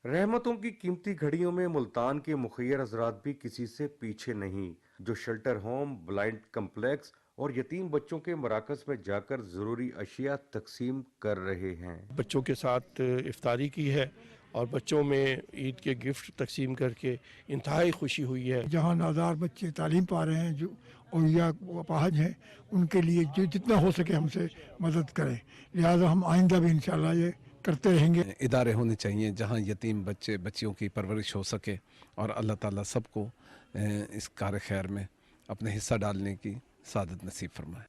रहमतों की कीमती घड़ियों में मुल्तान के मुखय्यर हज़रात भी किसी से पीछे नहीं, जो शेल्टर होम, ब्लाइंड कम्प्लेक्स और यतीम बच्चों के मराकज़ में जाकर ज़रूरी अशिया तकसीम कर रहे हैं। बच्चों के साथ इफ्तारी की है और बच्चों में ईद के गिफ्ट तकसीम करके इंतहाई खुशी हुई है। जहाँ नादार बच्चे तालीम पा रहे हैं, जो और या अपाहज हैं, उनके लिए जो जितना हो सके हमसे मदद करें। लिहाजा हम आइंदा भी इंशाल्लाह ये करते रहेंगे। इदारे होने चाहिए जहाँ यतीम बच्चे बच्चियों की परवरिश हो सके और अल्लाह ताला सबको इस कार खैर में अपने हिस्सा डालने की सादत नसीब फरमाए।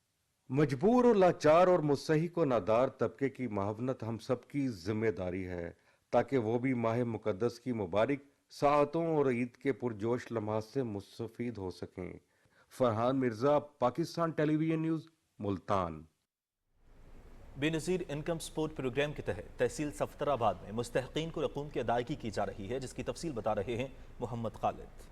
मजबूर और लाचार और मुस्तहिक और नादार तबके की मुआवनत हम सब की जिम्मेदारी है, ताकि वो भी माह मुकद्दस की मुबारक साअतों और ईद के पुरजोश लम्हात से मुस्तफीद हो सकें। Farhan Mirza, Pakistan television news, Multan. Benazir income support programme के तहत तहसील सफदराबाद में मुस्तहक़ीन को रकूम की अदायगी की जा रही है, जिसकी तफसील बता रहे हैं मोहम्मद खालिद।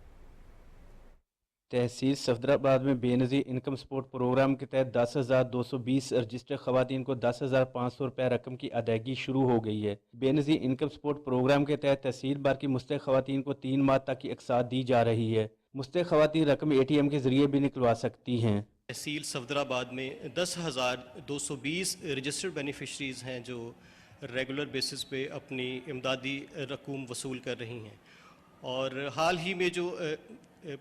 तहसील सफदराबाद में बेनज़ीर इनकम सपोर्ट प्रोग्राम के तहत 10,220 रजिस्टर्ड ख़वातीन को 10,500 रुपये रकम की अदायगी शुरू हो गई है। बेनज़ीर इनकम सपोर्ट प्रोग्राम के तहत तहसील बार की मुस्तहिक़ ख़वातीन को 3 माह तक की अक़सात दी जा रही है। मुस्तहिक़ ख़वातीन रकम ATM के ज़रिए भी निकलवा सकती हैं। तहसील सफदराबाद में 10,220 रजिस्टर्ड बेनिफिशरीज़ हैं जो रेगुलर बेसिस पे अपनी इमदादी रकूम वसूल कर रही हैं, और हाल ही में जो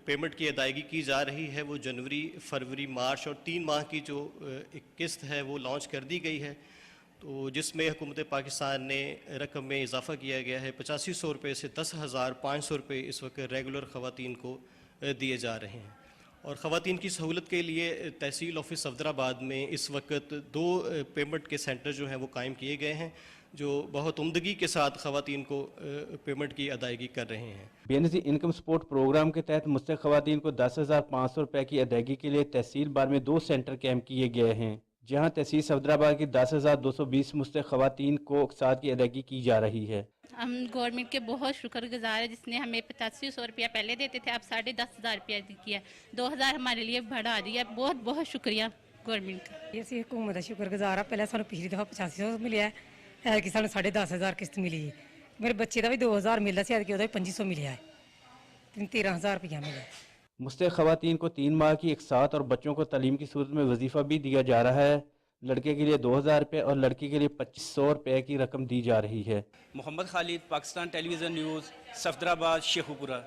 पेमेंट की अदायगी की जा रही है वो जनवरी, फरवरी, मार्च और 3 माह की जो एक किस्त है वो लॉन्च कर दी गई है, तो जिसमें हुकूमत पाकिस्तान ने रकम में इजाफ़ा किया गया है। 8500 रुपये से 10,500 रुपये इस वक्त रेगुलर ख़वातीन को दिए जा रहे हैं। और ख़वातीन की सहूलत के लिए तहसील ऑफिस सफदराबाद में इस वक्त 2 पेमेंट के सेंटर जो हैं वो कायम किए गए हैं, जो बहुत उम्दगी के साथ ख़वातीन को पेमेंट की अदायगी कर रहे हैं। बेनज़ीर इनकम सपोर्ट प्रोग्राम के तहत मुस्तहिक़ ख़वातीन को 10,500 रुपये की अदायगी के लिए तहसील बार में 2 सेंटर कैंप किए गए हैं, जहां तहसील सफदराबाद की 10,220 मुस्तहिक़ ख़वातीन को अक़सात की अदायगी की जा रही है। हम गवर्नमेंट के बहुत शुक्रगुजार है, जिसने हमें 8500 रुपया पहले देते थे, अब 10,500 रुपया किया, 2,000 हमारे लिए बढ़ा दिया। बहुत बहुत शुक्रिया गवर्नमेंट का। ये हुकूमत का शुक्रगुजार है। पहले सानू पिछली दफ़ा 8500 मिले है कि सानू 10,500 किस्त मिली है। मेरे बच्चे का भी 2,000 मिलता है, कि 2500 मिले है, 13,000 रुपया मिला है। मुस्तहिक़ ख़वातीन को 3 माह की अक़सात और बच्चों को तालीम की सूरत में वजीफ़ा भी दिया जा रहा है। लड़के के लिए 2,000 रुपये और लड़की के लिए 2,500 रुपये की रकम दी जा रही है। Mohammad Khalid, Pakistan television news, Safdarabad, Sheikhupura.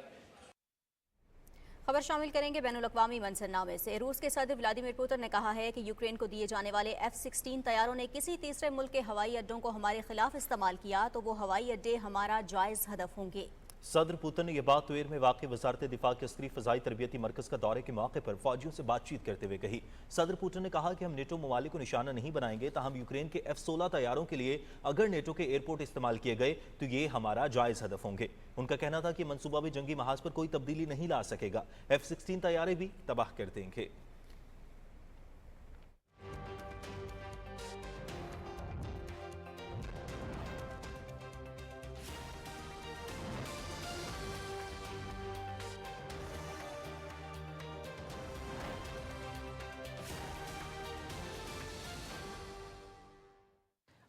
खबर शामिल करेंगे बैनुल-अक़वामी मंजरनामे से। रूस के सदर व्लादिमीर पुतिन ने कहा है कि यूक्रेन को दिए जाने वाले F-16 तैयारों ने किसी तीसरे मुल्क के हवाई अड्डों को हमारे खिलाफ इस्तेमाल किया तो वो हवाई अड्डे हमारा जायज़ हदफ होंगे। सदर पुतिन ने यह बात तुएर में वाक़ वज़ारत दिफा के अस्करी फ़ज़ाई तरबियती मरकज़ का दौरे के मौके पर फ़ौजियों से बातचीत करते हुए कही। सदर पुतिन ने कहा कि हम नेटो ममालिक को निशाना नहीं बनाएंगे, ताहम यूक्रेन के F-16 तैयारों के लिए अगर नेटो के एयरपोर्ट इस्तेमाल किए गए तो ये हमारा जायज़ हदफ होंगे। उनका कहना था कि मनसूबा भी जंगी महाज पर कोई तब्दीली नहीं ला सकेगा, F-16 तैयारे भी तबाह कर देंगे।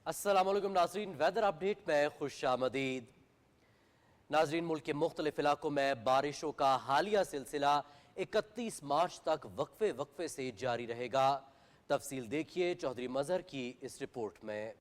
अस्सलाम वालेकुम नाजरीन, वेदर अपडेट में खुश आमदीद। नाजरीन, मुल्क के मुख्तलिफ इलाकों में बारिशों का हालिया सिलसिला 31 मार्च तक वक्फे वक्फे से जारी रहेगा। तफसील देखिए चौधरी मजहर की इस रिपोर्ट में।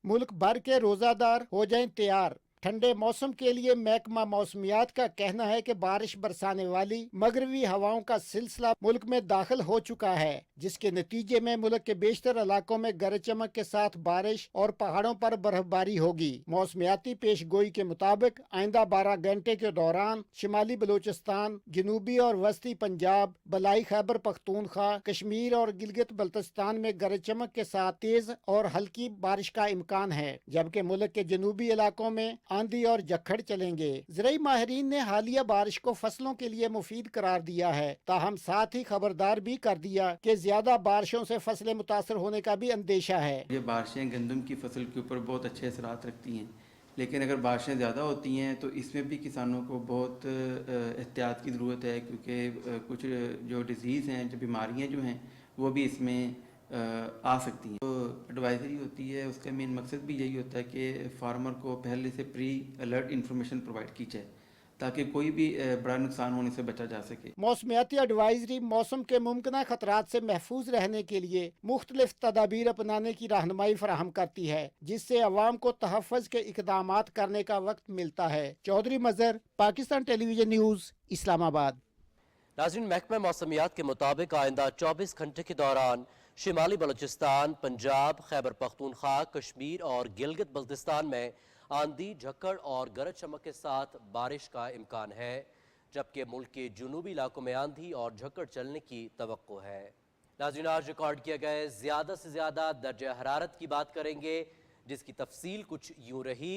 मुल्क भर के रोजादार हो जाएं तैयार। ठंडे मौसम के लिए महकमा मौसमियात का कहना है कि बारिश बरसाने वाली मगरबी हवाओं का सिलसिला मुल्क में दाखिल हो चुका है, जिसके नतीजे में मुल्क के बेशतर इलाकों में गरज चमक के साथ बारिश और पहाड़ों पर बर्फबारी होगी। मौसमियाती पेश गोई के मुताबिक आइंदा 12 घंटे के दौरान शिमाली बलूचिस्तान, जनूबी और वस्ती पंजाब, बलाई खैबर पख्तूनख्वा, कश्मीर और गिलगित बल्तिस्तान में गरज चमक के साथ तेज और हल्की बारिश का इम्कान है, जबकि मुल्क के जनूबी इलाकों में आंधी और झक्खड़ चलेंगे। ज़राई माहिरीन ने हालिया बारिश को फसलों के लिए मुफीद करार दिया है, ताहम साथ ही खबरदार भी कर दिया कि ज्यादा बारिशों से फसलें मुतासर होने का भी अंदेशा है। ये बारिशें गंदम की फसल के ऊपर बहुत अच्छे असरात रखती हैं, लेकिन अगर बारिशें ज़्यादा होती हैं तो इसमें भी किसानों को बहुत एहतियात की ज़रूरत है, क्योंकि कुछ जो डिज़ीज़ हैं, जो बीमारियां जो हैं वो भी इसमें आ सकती हैं। तो एडवाइजरी होती है, उसका मेन मकसद भी यही होता है कि फार्मर को पहले से प्री अलर्ट इंफॉर्मेशन प्रोवाइड की जाए ताकि कोई भी बड़ा नुकसान होने से बचा जा सके। मौसमियाती एडवाइजरी मौसम के मुमकिन खतरात से महफूज रहने के लिए मुख्तलिफ तदाबीर अपनाने की रहनुमाई फराहम करती है, जिससे अवाम को तहफ़्फ़ुज़ के इक़दामात करने का वक्त मिलता है। Chaudhry Mazhar, Pakistan television news, Islamabad. नाज़रीन, महकमा मौसमियात के मुताबिक आइंदा 24 घंटे के दौरान शिमाली बलूचिस्तान, पंजाब, खैबर पख्तूनख्वा, कश्मीर और गिलगित बल्तिस्तान में आंधी, झक्कड़ और गरज चमक के साथ बारिश का इम्कान है, जबकि मुल्क के जुनूबी इलाकों में आंधी और झक्कड़ चलने की तवक्को है। नाज़रीन, आज रिकॉर्ड किए गए ज़्यादा से ज़्यादा दर्जा हरारत की बात करेंगे, जिसकी तफसील कुछ यूँ रही।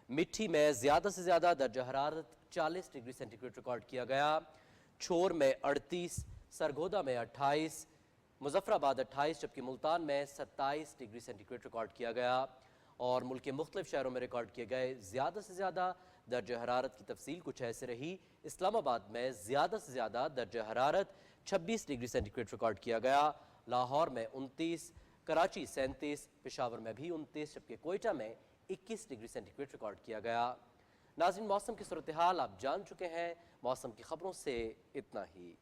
मिट्टी में ज़्यादा से ज़्यादा दर्जा हरारत 40 डिग्री सेंटीग्रेड रिकॉर्ड किया गया, छोर में 38, सरगोदा में 28, मुजफ्फराबाद 28, जबकि मुल्तान में 27 डिग्री सेंटीग्रेड रिकॉर्ड किया गया। और मुल्क के मुख्तलिफ शहरों में रिकॉर्ड किए गए ज़्यादा से ज़्यादा दर्जा हरारत की तफसील कुछ ऐसे रही। इस्लामाबाद में ज़्यादा से ज़्यादा दर्जा हरारत 26 डिग्री सेंटीग्रेड रिकॉर्ड किया गया, लाहौर में 29, कराची 37, पेशावर में भी 29, जबकि कोयटा में 21 डिग्री सेंटीग्रेड रिकॉर्ड किया गया। नाज़रीन, मौसम की सूरत हाल आप जान चुके हैं। मौसम की खबरों से इतना ही।